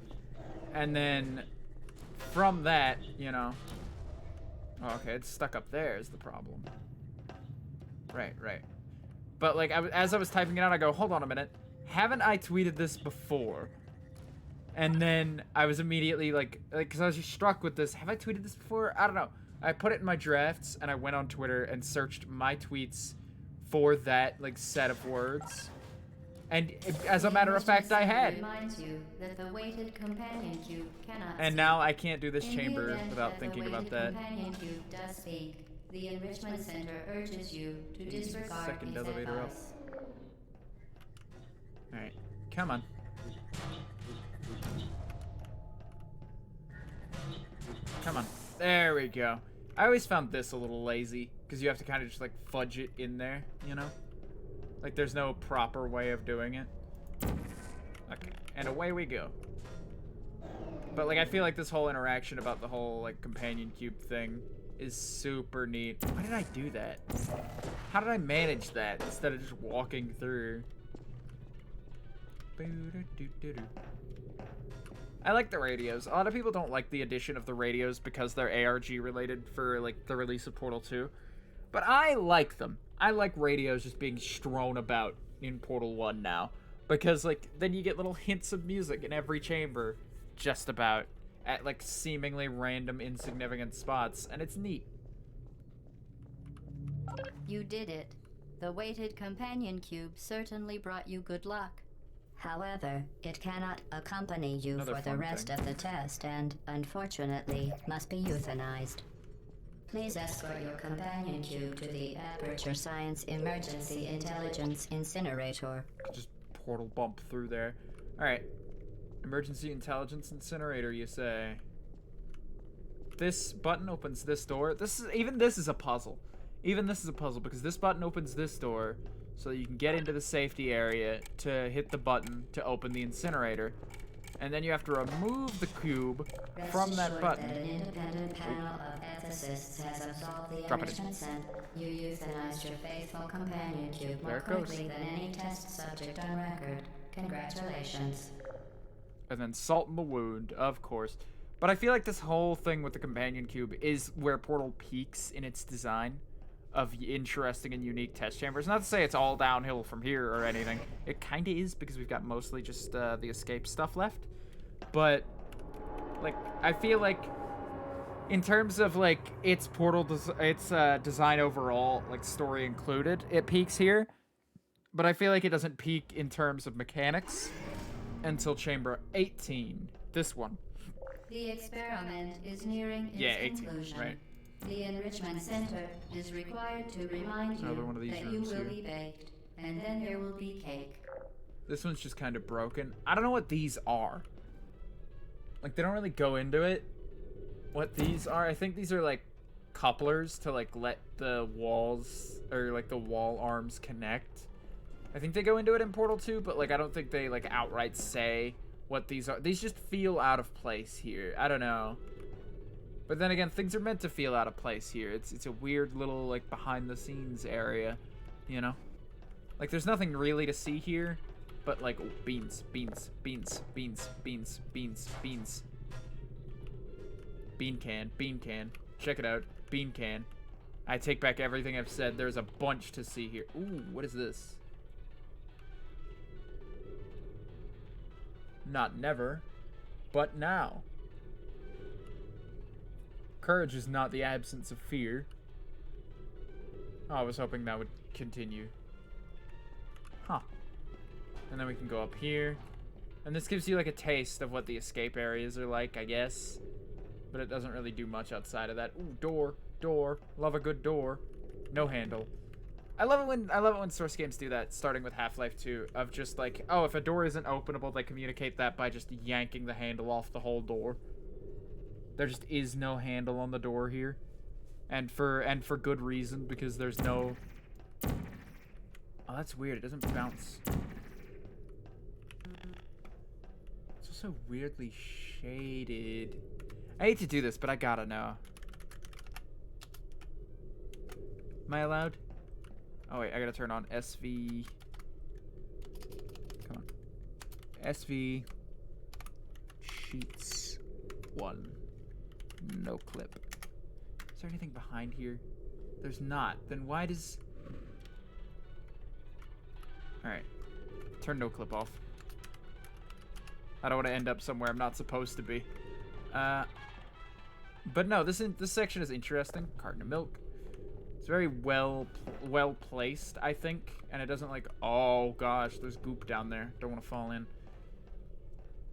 And then from that, you know, oh, okay, it's stuck up there is the problem. Right. But like, as I was typing it out, I go, hold on a minute. Haven't I tweeted this before? And then I was immediately like, because I was just struck with this. Have I tweeted this before? I don't know. I put it in my drafts and I went on Twitter and searched my tweets for that like set of words. And as a matter of fact, I had. And now I can't do this chamber without thinking about that. The Enrichment Center urges you to disregard second its elevator up. advice. Alright, come on. Come on. There we go. I always found this a little lazy, because you have to kind of just like fudge it in there, you know? Like there's no proper way of doing it. Okay, and away we go. But like I feel like this whole interaction about the whole like companion cube thing is super neat. Why did I do that? How did I manage that instead of just walking through? I like the radios. A lot of people don't like the addition of the radios because they're ARG related for like the release of Portal 2. But I like them. I like radios just being strewn about in Portal 1 now. Because like then you get little hints of music in every chamber just about at like seemingly random insignificant spots, and it's neat. You did it. The weighted companion cube certainly brought you good luck. However, it cannot accompany you Another for the fun rest thing. of the test and, unfortunately, must be euthanized. Please escort your companion cube to the Aperture Science Emergency Intelligence Incinerator. Just portal bump through there. Alright. Emergency Intelligence Incinerator, you say. This button opens this door. Even this is a puzzle. Even this is a puzzle because this button opens this door so that you can get into the safety area to hit the button to open the incinerator. And then you have to remove the cube from that button. That an independent panel of ethicists has absolved the enrichment sent. You euthanized your faithful companion cube more quickly than any test subject on record. Congratulations. And then salt in the wound, of course. But I feel like this whole thing with the companion cube is where Portal peaks in its design of interesting and unique test chambers. Not to say it's all downhill from here or anything. It kind of is because we've got mostly just the escape stuff left. But, like, I feel like in terms of, like, its design overall, like, story included, it peaks here. But I feel like it doesn't peak in terms of mechanics until Chamber 18. This one. The experiment is nearing its conclusion. Right. The Enrichment Center is required to remind you that you will be baked, and then there will be cake. This one's just kind of broken. I don't know what these are. Like, they don't really go into it. What these are, I think these are, like, couplers to, like, let the walls, or, like, the wall arms connect. I think they go into it in Portal 2, but, like, I don't think they, like, outright say what these are. These just feel out of place here. I don't know. But then again, things are meant to feel out of place here. It's a weird little, like, behind-the-scenes area, you know? Like, there's nothing really to see here, but, like, oh, beans, beans, beans, beans, beans, beans, beans. Bean can, bean can. Check it out, bean can. I take back everything I've said. There's a bunch to see here. Ooh, what is this? Not never, but now. Courage is not the absence of fear. Oh, I was hoping that would continue. Huh. And then we can go up here. And this gives you like a taste of what the escape areas are like, I guess. But it doesn't really do much outside of that. Ooh, door, door. Love a good door. No handle. I love it when Source games do that, starting with Half-Life 2, of just like, oh, if a door isn't openable, they communicate that by just yanking the handle off the whole door. There just is no handle on the door here. And for good reason, because there's no... Oh, that's weird. It doesn't bounce. It's also weirdly shaded. I hate to do this, but I gotta know. Am I allowed? Oh, wait. I gotta turn on SV... Come on. SV... Sheets 1. No clip. Is there anything behind here? There's not. Then why does... Alright. Turn no clip off. I don't want to end up somewhere I'm not supposed to be. But no, this section is interesting. Carton of milk. It's very well placed, I think. And it doesn't like... Oh, gosh. There's goop down there. Don't want to fall in.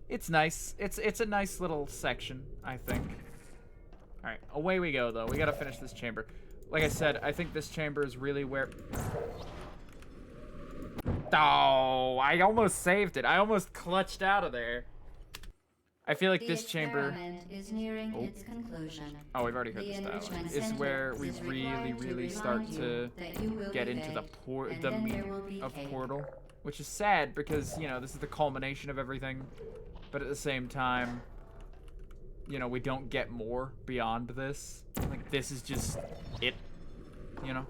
It's nice. It's a nice little section, I think. Alright, away we go, though. We gotta finish this chamber. Like I said, I think this chamber is really where... Oh, I almost saved it. I almost clutched out of there. I feel like this chamber... is nearing its conclusion. Oh, we've already heard this dialogue. Is where we really start to get into the meat of Portal. Which is sad, because, you know, this is the culmination of everything. But at the same time... You know, we don't get more beyond this. Like, this is just it. You know?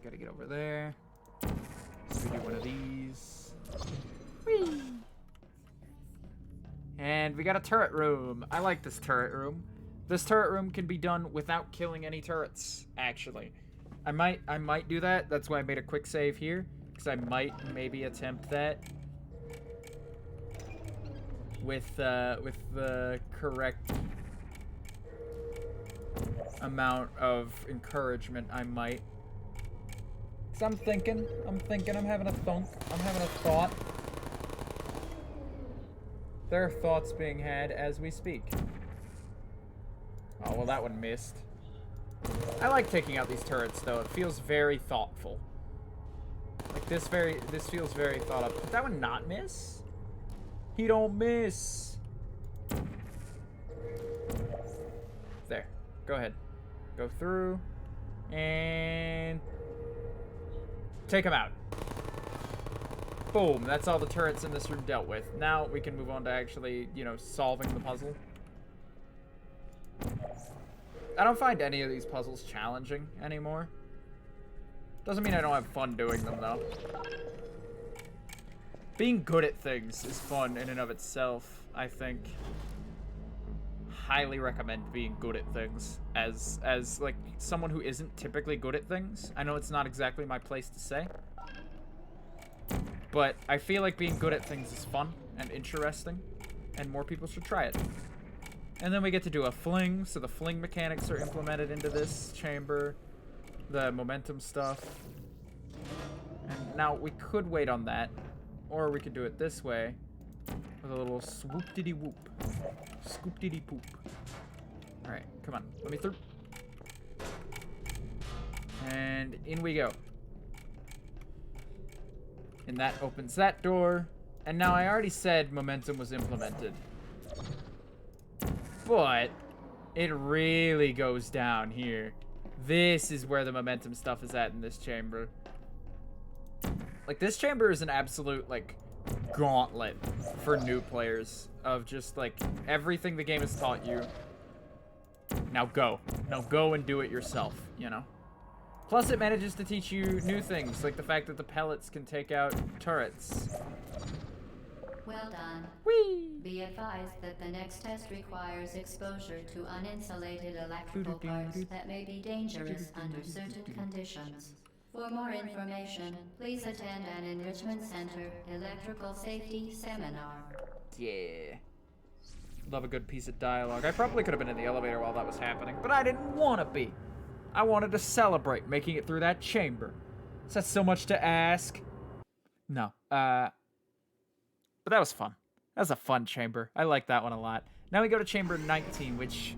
Gotta get over there. So we do one of these. Whee! And we got a turret room. I like this turret room. This turret room can be done without killing any turrets, actually. I might do that. That's why I made a quick save here. Because I might maybe attempt that. With the correct amount of encouragement, I might. Cause I'm having a thunk, I'm having a thought. There are thoughts being had as we speak. Oh, well, that one missed. I like taking out these turrets, though. It feels very thoughtful. Like, this feels very thought up. Did that one not miss? He don't miss. There. Go ahead. Go through. And... take him out. Boom. That's all the turrets in this room dealt with. Now we can move on to actually, you know, solving the puzzle. I don't find any of these puzzles challenging anymore. Doesn't mean I don't have fun doing them, though. Being good at things is fun in and of itself, I think. Highly recommend being good at things as like someone who isn't typically good at things. I know it's not exactly my place to say, but I feel like being good at things is fun and interesting, and more people should try it. And then we get to do a fling, so the fling mechanics are implemented into this chamber, the momentum stuff. And now we could wait on that, or we could do it this way with a little swoop-diddy-whoop. Scoop-diddy-poop. Alright, come on. Let me through. And in we go. And that opens that door. And now I already said momentum was implemented. But it really goes down here. This is where the momentum stuff is at in this chamber. Like, this chamber is an absolute, like, gauntlet for new players of just, like, everything the game has taught you. Now go. Now go and do it yourself, you know? Plus, it manages to teach you new things, like the fact that the pellets can take out turrets. Well done. Whee! Be advised that the next test requires exposure to uninsulated electrical parts that may be dangerous under certain conditions. For more information, please attend an Enrichment Center Electrical Safety Seminar. Yeah. Love a good piece of dialogue. I probably could have been in the elevator while that was happening, but I didn't want to be. I wanted to celebrate making it through that chamber. Is that so much to ask? No. But that was fun. That was a fun chamber. I like that one a lot. Now we go to chamber 19, which,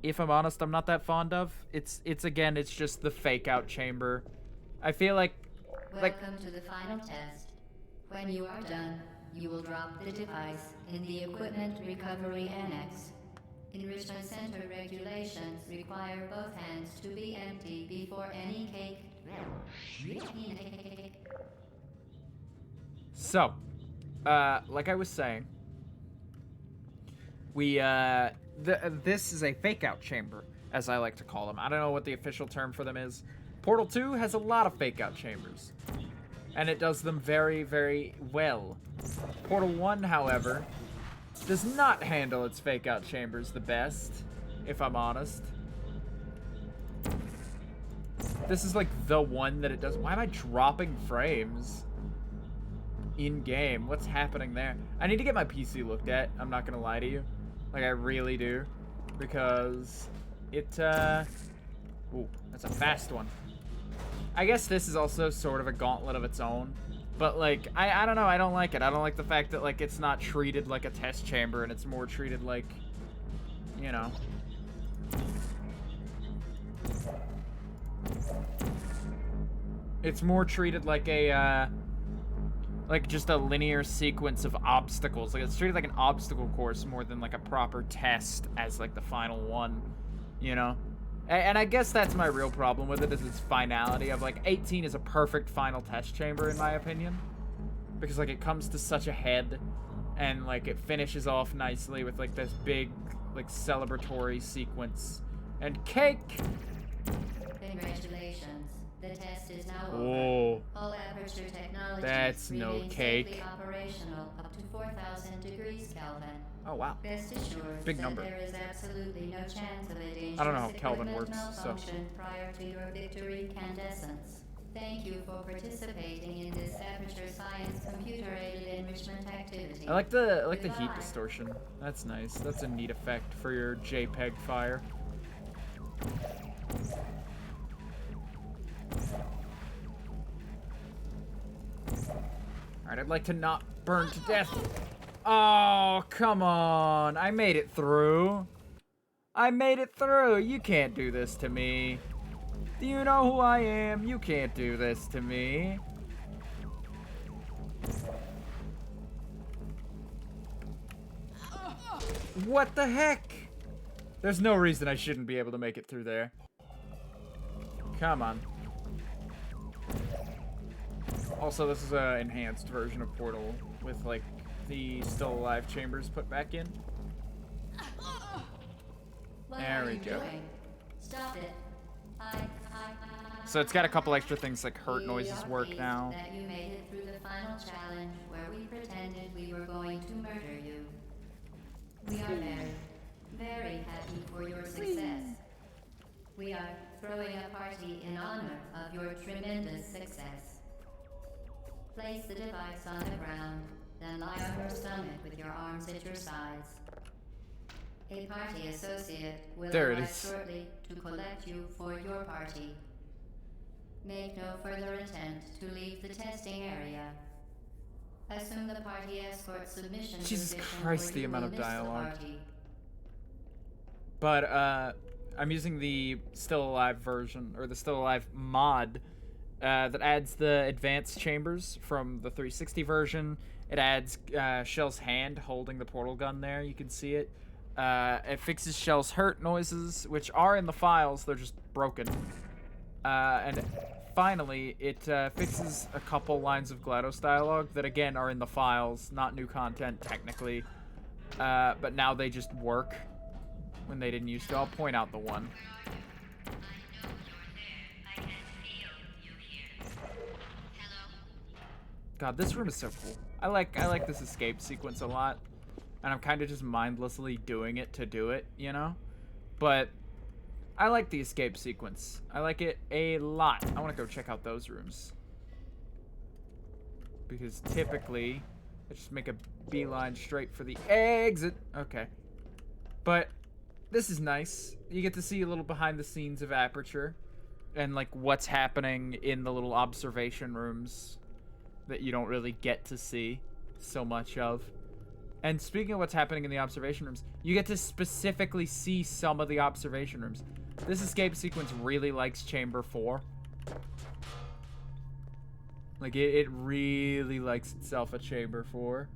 if I'm honest, I'm not that fond of. It's again, it's just the fake out chamber. I feel like... Welcome to the final test. When you are done, you will drop the device in the Equipment Recovery Annex. Enrichment Center regulations require both hands to be empty before any cake... So, like I was saying, this is a fake-out chamber, as I like to call them. I don't know what the official term for them is. Portal 2 has a lot of fake-out chambers, and it does them very, very well. Portal 1, however, does not handle its fake-out chambers the best, if I'm honest. This is like the one that it does. Why am I dropping frames in-game? What's happening there? I need to get my PC looked at, I'm not gonna lie to you. Like, I really do. Because it, ooh, that's a fast one. I guess this is also sort of a gauntlet of its own. But, like, I don't know, I don't like it. I don't like the fact that, like, it's not treated like a test chamber and it's more treated like, you know. It's more treated like a, like just a linear sequence of obstacles. Like, it's treated like an obstacle course more than like a proper test as like the final one, you know? And I guess that's my real problem with it, is its finality of, like, 18 is a perfect final test chamber in my opinion. Because, like, it comes to such a head, and, like, it finishes off nicely with, like, this big, like, celebratory sequence. And cake! Congratulations. The test is now over. Oh. All aperture technologies That's no remain cake. safely operational up to 4,000 degrees Kelvin. Oh, wow. Best assured Big that number. there is absolutely no chance of a dangerous I don't know how Kelvin equipment works, so. malfunction prior to your victory incandescence. Thank you for participating in this aperture science computer-aided enrichment activity. I like the heat Goodbye. distortion. That's nice. That's a neat effect for your JPEG fire. Alright, I'd like to not burn to death. Oh, come on. I made it through. I made it through. You can't do this to me. Do you know who I am? You can't do this to me. What the heck? There's no reason I shouldn't be able to make it through there. Come on. Also, this is an enhanced version of Portal with, like, the still alive chambers put back in. There we go. Stop it. So it's got a couple extra things like hurt noises work now. That you made it through the final challenge where we pretended we were going to murder you. We are very, very happy for your success. We are throwing a party in honor of your tremendous success. Place the device on the ground, then lie on your stomach with your arms at your sides. A party associate will arrive shortly to collect you for your party. Make no further attempt to leave the testing area. Assume the party escort submission. Jesus Christ, the amount of dialogue. But I'm using the Still Alive version, or the Still Alive mod, that adds the advanced chambers from the 360 version. It adds Shell's hand holding the portal gun there. You can see it. It fixes Shell's hurt noises, which are in the files. They're just broken. And finally, it fixes a couple lines of GLaDOS dialogue that, again, are in the files. Not new content, technically. But now they just work when they didn't used to. I'll point out the one. God, this room is so cool. I like this escape sequence a lot. And I'm kind of just mindlessly doing it to do it, you know? But I like the escape sequence. I like it a lot. I want to go check out those rooms. Because typically, I just make a beeline straight for the exit. Okay. But this is nice. You get to see a little behind the scenes of Aperture. And like what's happening in the little observation rooms that you don't really get to see so much of. And speaking of what's happening in the observation rooms, you get to specifically see some of the observation rooms. This escape sequence really likes Chamber 4. Like, it really likes itself a Chamber 4.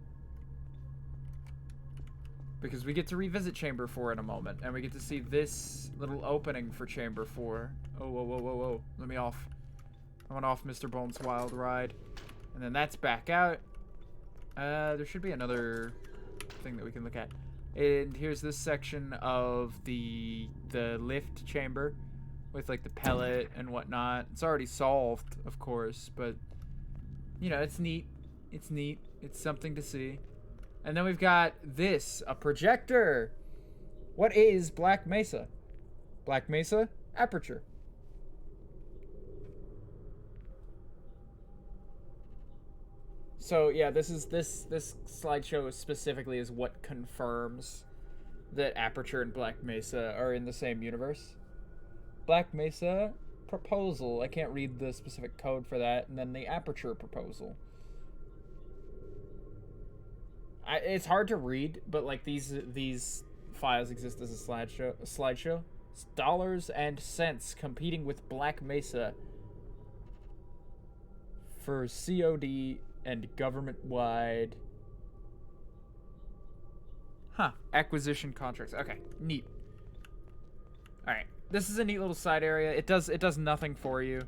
Because we get to revisit Chamber 4 in a moment. And we get to see this little opening for Chamber 4. Oh, whoa, whoa, whoa, whoa. Let me off. I went off Mr. Bones' wild ride. And then that's back out. There should be another thing that we can look at. And here's this section of the lift chamber with like the pellet and whatnot. It's already solved, of course, but you know, it's neat. It's neat. It's something to see. And then we've got this, a projector. What is Black Mesa? Black Mesa, Aperture. So yeah, this slideshow specifically is what confirms that Aperture and Black Mesa are in the same universe. Black Mesa proposal. I can't read the specific code for that, and then the Aperture proposal. It's hard to read, but like these files exist as a slideshow. It's dollars and cents competing with Black Mesa for COD and government-wide acquisition contracts. Okay, neat. Alright, this is a neat little side area. It does nothing for you.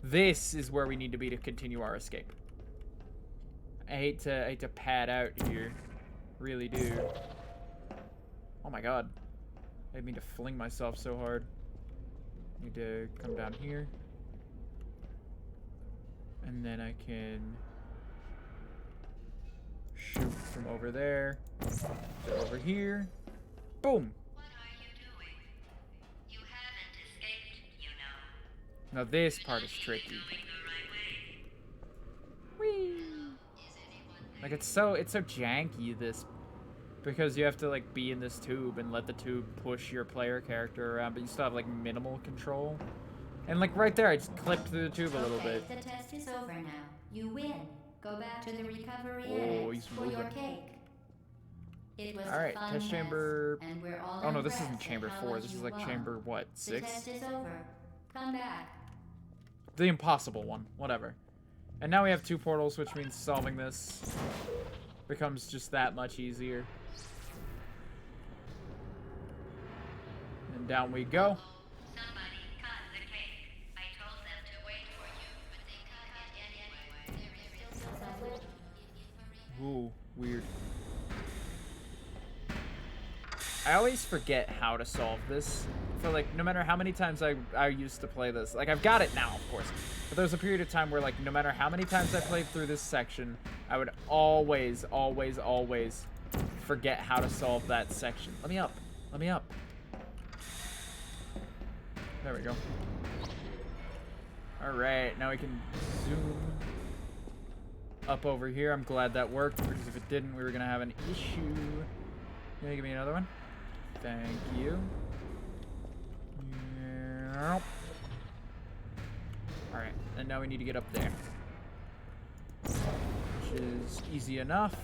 This is where we need to be to continue our escape. I hate to pad out here. Really do. Oh my god. I didn't mean to fling myself so hard. Need to come down here. And then I can shoot from over there to over here. Boom. What are you doing? You haven't escaped, you know. Now this part is tricky. Whee! Like it's so janky, this, because you have to like be in this tube and let the tube push your player character around, but you still have like minimal control. And like right there, I just clipped through the tube a little bit. The test is over now. You win. Go back to the recovery Oh, annex he's for your moving. cake. It was All right, a fun test chamber. and we're all Oh no, this isn't impressed at chamber how 4. much This is you like won. chamber what? The 6? test is over. Come back. The impossible one. Whatever. And now we have 2 portals, which means solving this becomes just that much easier. And down we go. Somebody cut the cake. I told them to wait for you, but they cut it anyway. Ooh, weird. I always forget how to solve this. For like, no matter how many times I used to play this. Like, I've got it now, of course. But there was a period of time where, like, no matter how many times I played through this section, I would always forget how to solve that section. Let me up. Let me up. There we go. Alright, now we can zoom up over here. I'm glad that worked, because if it didn't, we were going to have an issue. Can you give me another one? Thank you. Yep. Alright, and now we need to get up there. Which is easy enough.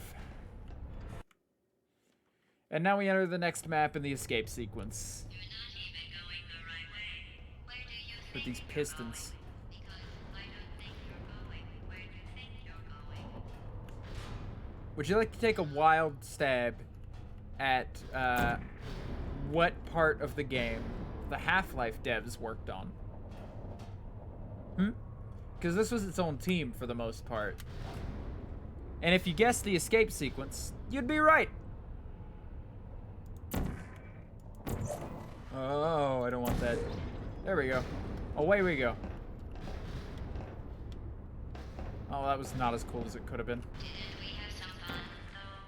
And now we enter the next map in the escape sequence. You're not even going the right way. Where do you With think these you're pistons. going? Because I don't think you're going. Where do you think you're going? Would you like to take a wild stab at what part of the game the Half-Life devs worked on? Because this was its own team for the most part. And if you guessed the escape sequence, you'd be right. Oh, I don't want that. There we go. Away we go. Oh, that was not as cool as it could have been. Didn't we have some fun, though?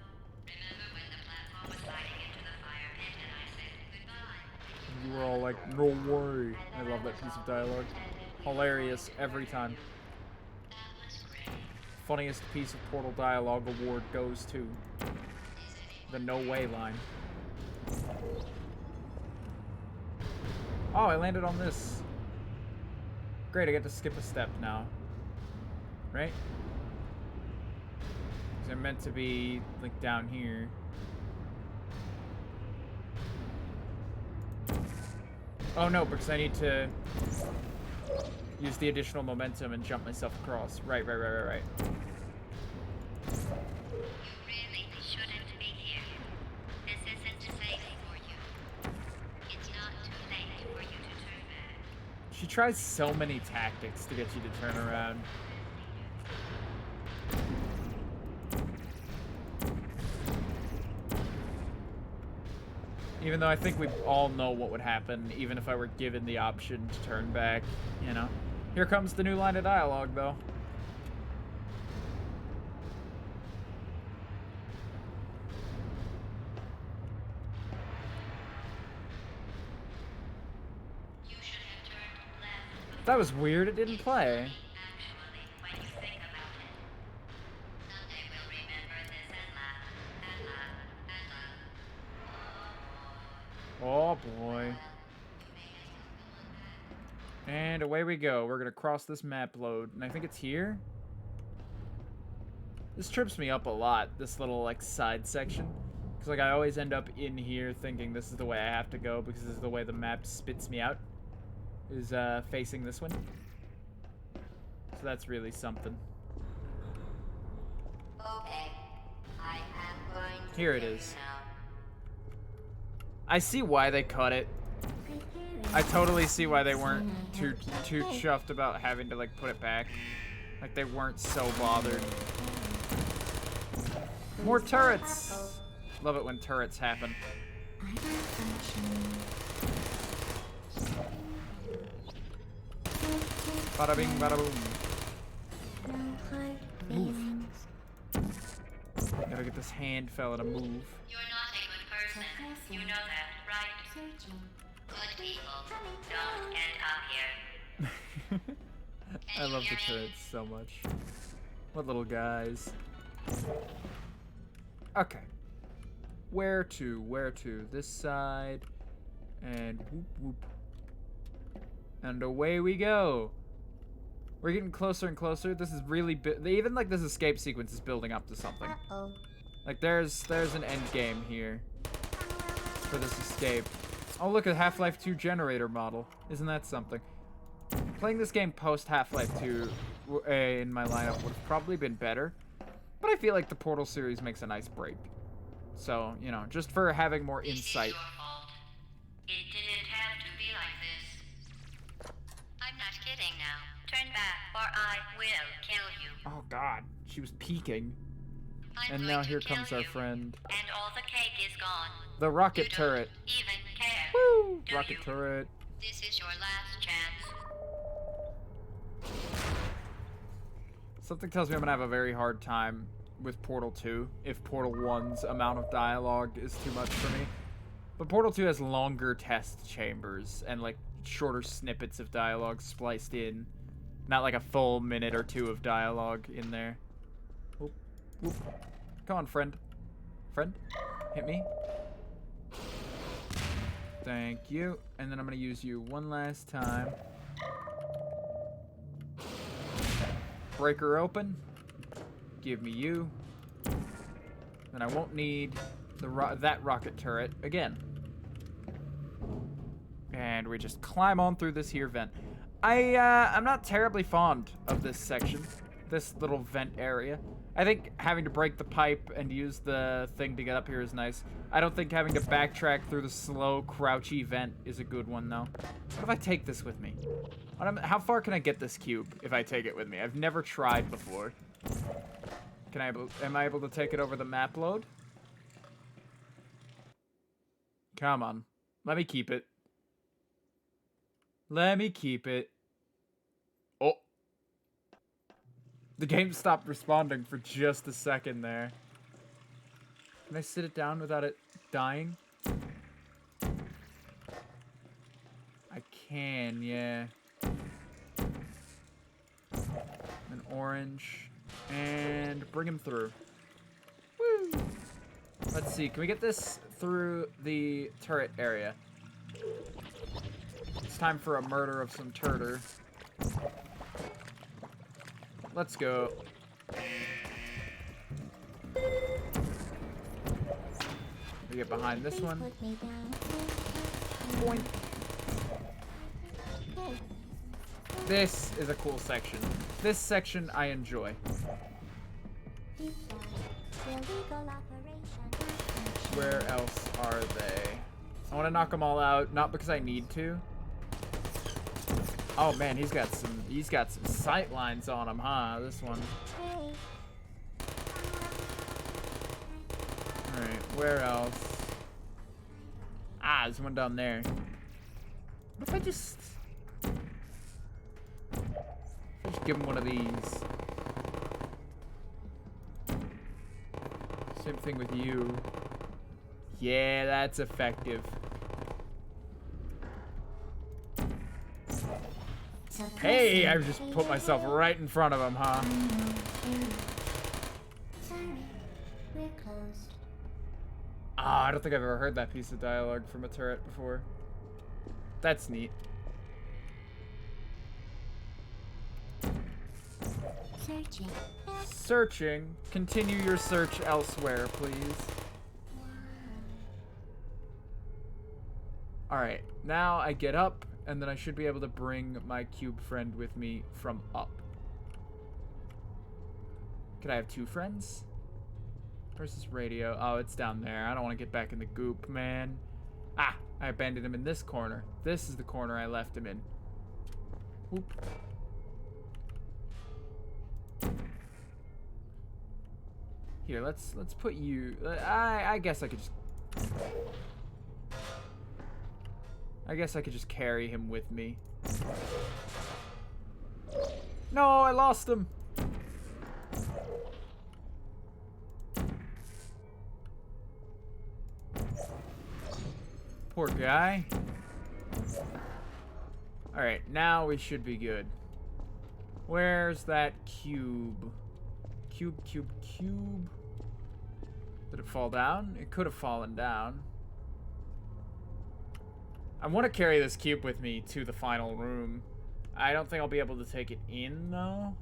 Remember when the platform was sliding into the fire pit and I said goodbye? You were all like, no way. I love that piece of dialogue. Hilarious every time. That was great. Funniest piece of Portal dialogue award goes to the no way line. Oh, I landed on this. Great, I get to skip a step now. Right? Because they're meant to be like down here. Oh no, because I need to use the additional momentum and jump myself across. Right. You really shouldn't be here. This isn't safe for you. It's not too late for you to turn back. She tries so many tactics to get you to turn around. Even though I think we all know what would happen, even if I were given the option to turn back, you know. Here comes the new line of dialogue, though. You should have turned left. That was weird, it didn't play. Actually, when you think about it. Someday we'll remember this and laugh. Oh boy. And away we go. We're gonna cross this map load, and I think it's here. This trips me up a lot, this little like side section. Because like I always end up in here thinking this is the way I have to go because this is the way the map spits me out. Is facing this one. So that's really something. Okay, I am going to Here it kill you is. now. I see why they cut it. I totally see why they weren't too chuffed about having to like put it back. Like they weren't so bothered. More turrets! Love it when turrets happen. Bada bing, bada boom. Move. Gotta get this hand fella to move. You're not a good person. You know that, right? Good people don't get up here. I love the turrets so much. What little guys. Okay. Where to? Where to? This side. And whoop whoop. And away we go. We're getting closer and closer. This is really even like this escape sequence is building up to something. Uh-oh. Like, there's an end game here for this escape. Oh, look at Half-Life 2 generator model. Isn't that something? Playing this game post Half-Life 2 in my lineup would have probably been better. But I feel like the Portal series makes a nice break. So, you know, just for having more insight. This is your fault. It didn't have to be like this. I'm not kidding now. Turn back, or I will kill you. Oh, God. She was peeking. I'm And going now to here kill comes our you, friend. And all the cake is gone. The rocket You turret. don't even care. Woo! Do Rocket you? turret. This is your last chance. Something tells me I'm gonna have a very hard time with Portal 2 if Portal 1's amount of dialogue is too much for me. But Portal 2 has longer test chambers and like shorter snippets of dialogue spliced in. Not like a full minute or two of dialogue in there. Whoop, whoop. Come on, friend. Friend? Hit me. Thank you. And then I'm gonna use you one last time. Break her open. Give me you. Then I won't need that rocket turret again. And we just climb on through this here vent. I'm not terribly fond of this section, this little vent area. I think having to break the pipe and use the thing to get up here is nice. I don't think having to backtrack through the slow, crouchy vent is a good one, though. What if I take this with me? How far can I get this cube if I take it with me? I've never tried before. Am I able to take it over the map load? Come on. Let me keep it. Let me keep it. Oh. The game stopped responding for just a second there. Can I sit it down without it dying? I can, yeah. An orange. And bring him through. Woo! Let's see, can we get this through the turret area? It's time for a murder of some turtle. Let's go. We get behind this one. Boink. This is a cool section. This section I enjoy. Where else are they? I want to knock them all out, not because I need to. Oh man, he's got some sight lines on him, huh? This one. All right, where else? Ah, there's one down there. What if I just give him one of these? Same thing with you. Yeah, that's effective. Hey, I just put myself right in front of him, huh? Sorry, we're closed. Ah, I don't think I've ever heard that piece of dialogue from a turret before. That's neat. Searching. Searching. Continue your search elsewhere, please. Alright, now I get up, and then I should be able to bring my cube friend with me from up. Could I have two friends? Where's this radio? Oh, it's down there. I don't want to get back in the goop, man. Ah, I abandoned him in this corner. This is the corner I left him in. Whoop. Here, let's put you. I guess I could just. I guess I could just carry him with me. No, I lost him. Poor guy. Alright, now we should be good. Where's that cube? Cube. Did it fall down? It could have fallen down. I want to carry this cube with me to the final room. I don't think I'll be able to take it in, though.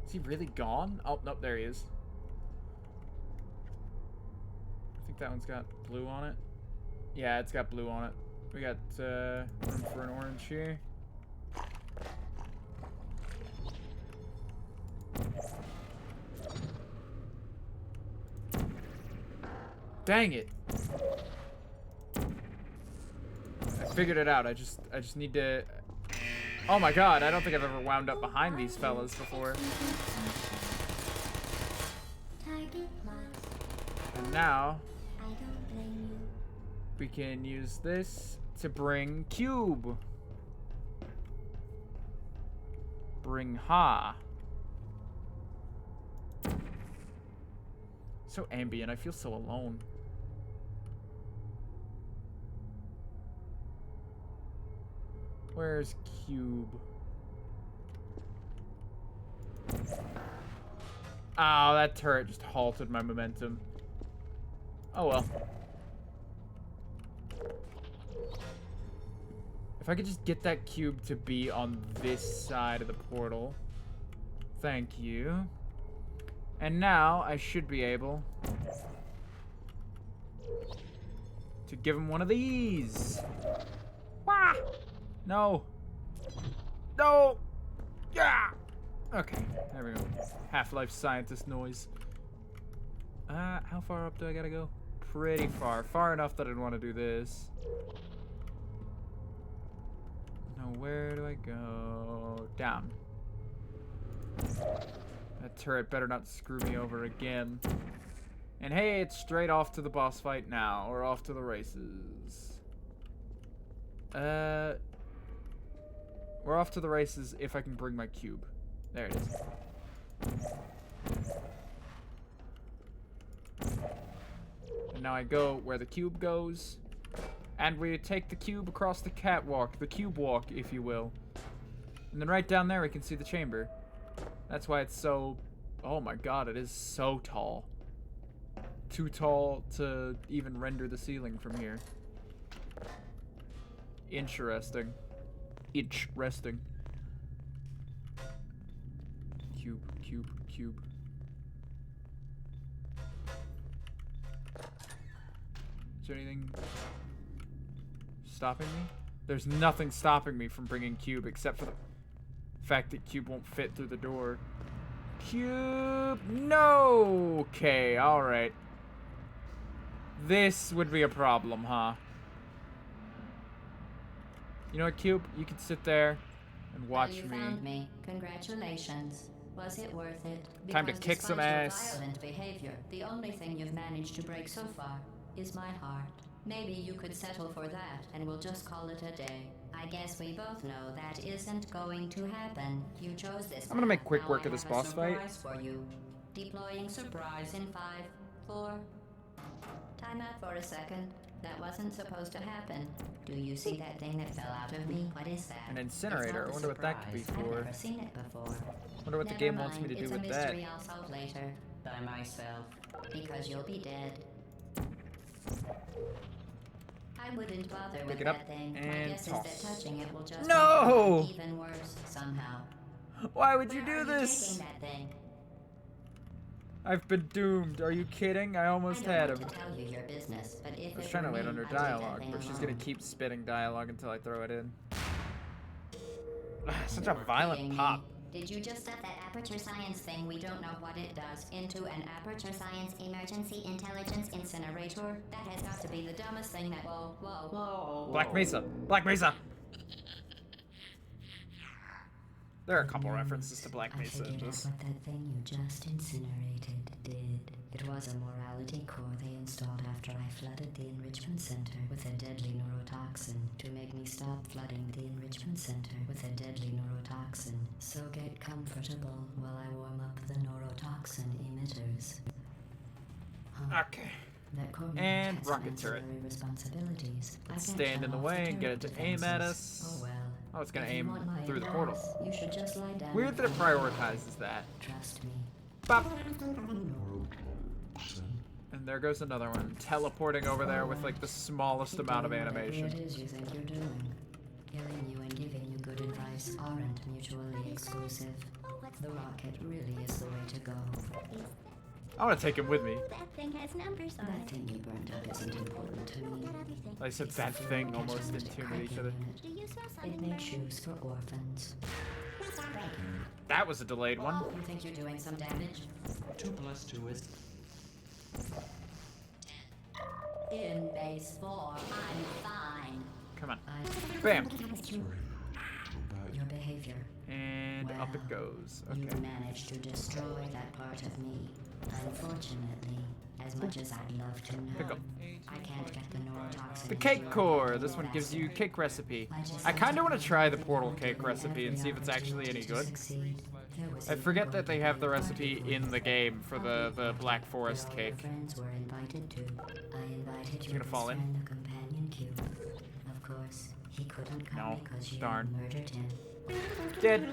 Is he really gone? Oh, nope, there he is. that one's got blue on it. Yeah, it's got blue on it. We got room for an orange here. Dang it! I figured it out. I just need to. Oh my god! I don't think I've ever wound up behind these fellas before. And now we can use this to bring cube. Bring ha. So ambient. I feel so alone. Where's cube? Oh, that turret just halted my momentum. Oh well. If I could just get that cube to be on this side of the portal. Thank you. And now I should be able to give him one of these. Wah! No. No. Yeah. Okay, there we go. Half-Life scientist noise. How far up do I gotta go? Pretty far. Far enough that I'd want to do this. Now, where do I go? Down. That turret better not screw me over again. And hey, it's straight off to the boss fight now. Or off to the races. We're off to the races if I can bring my cube. There it is. And now I go where the cube goes. And we take the cube across the catwalk. The cube walk, if you will. And then right down there we can see the chamber. That's why it's so... Oh my god, it is so tall. Too tall to even render the ceiling from here. Interesting. Interesting. Cube, cube, cube. Is there anything stopping me? There's nothing stopping me from bringing cube except for the fact that cube won't fit through the door. Cube, no! Okay, alright. This would be a problem, huh? You know what, Cube? You can sit there and watch you me. Found me. Congratulations. Was it worth it? Time to kick some ass. Violent behavior, the only thing you've managed to break so far is my heart. Maybe you could settle for that, and we'll just call it a day. I guess we both know that isn't going to happen. You chose this. I'm gonna make quick now work I of this have a boss fight. surprise for you. Deploying surprise in 5, 4. Time out for a second. That wasn't supposed to happen. Do you see that thing that fell out of me? What is that? An incinerator. I wonder what that could be I've for. never seen it before. Wonder what the game wants me to do with that. It's a mystery I'll solve later. By myself. Because you'll be dead. I wouldn't bother with that thing. My guess is that touching it will just make it even worse somehow. Why would you Where do are this? Taking that thing? I've been doomed. Are you kidding? I almost had him. I don't want to tell you your business, but if I was it trying to were wait me, under I'd leave that dialogue, thing but she's alone. gonna keep spitting dialogue until I throw it in. Such a You're kidding violent me. pop. Did you just set that aperture science thing we don't know what it does into an aperture science emergency intelligence incinerator? That has got to be the dumbest thing that. Whoa. Black Mesa. Black Mesa. There are a couple references to Black Mesa in this. What that thing you just incinerated did. It was a morality core they installed after I flooded the enrichment center with a deadly neurotoxin to make me stop flooding the enrichment center with a deadly neurotoxin. So get comfortable while I warm up the neurotoxin emitters. Okay. That core And has rocket turret. ancillary responsibilities. I can't Stand shut in the off way and get it turret to aim at defenses. us. Oh well. Oh, it's gonna If you aim want my through the advice, portal. You should just lie down. Weird that it prioritizes that. Trust me. Bop. And there goes another one, teleporting over there with like the smallest Keep amount of doing whatever animation. it is you think you're doing. Killing you and giving you good advice aren't mutually exclusive. The rocket really is the way to go. I want to take him with me. That thing has numbers on That it. thing you burned up isn't important to me. That other thing. I said that thing almost in two minutes each other. Do you smell It something? made shoes for orphans. That's all right. That was a delayed one. You think you're doing some damage? 2 plus 2 is In base 4, I'm fine. Come on. I Bam. your behavior. And up it goes. You Okay. managed to destroy that part of me. Unfortunately, as much as I'd love to know, Pick up. I can't get the neurotoxin. The into cake your core. body This one gives you faster. cake recipe. just I kind of want to wanted try the every portal moment cake and recipe and every see if it's actually any opportunity to good. succeed. There was I a forget world that they where have the you recipe party in the with. game for the Black Forest Where all your cake. friends were invited to. I invited your gonna fall best in? friend, the companion cube. Of course, he couldn't come No. because you Darn. murdered him. Dead.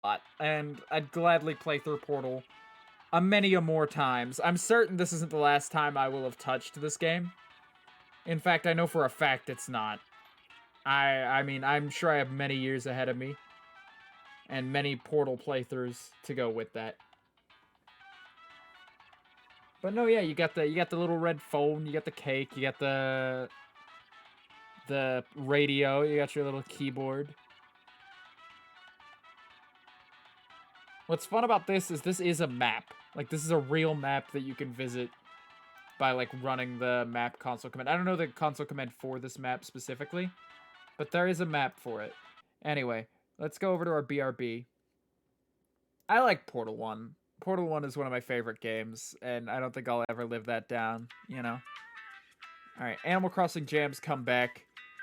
lot, and I'd gladly play through Portal many more times. I'm certain this isn't the last time I will have touched this game. In fact, I know for a fact it's not. I mean, I'm sure I have many years ahead of me, and many Portal playthroughs to go with that. But no, yeah, you got the little red phone, you got the cake, you got the radio, you got your little keyboard. What's fun about this is a map. Like, this is a real map that you can visit by, like, running the map console command. I don't know the console command for this map specifically, but there is a map for it. Anyway, let's go over to our BRB. I like Portal 1. Portal 1 is one of my favorite games, and I don't think I'll ever live that down, you know? Alright, Animal Crossing jams come back.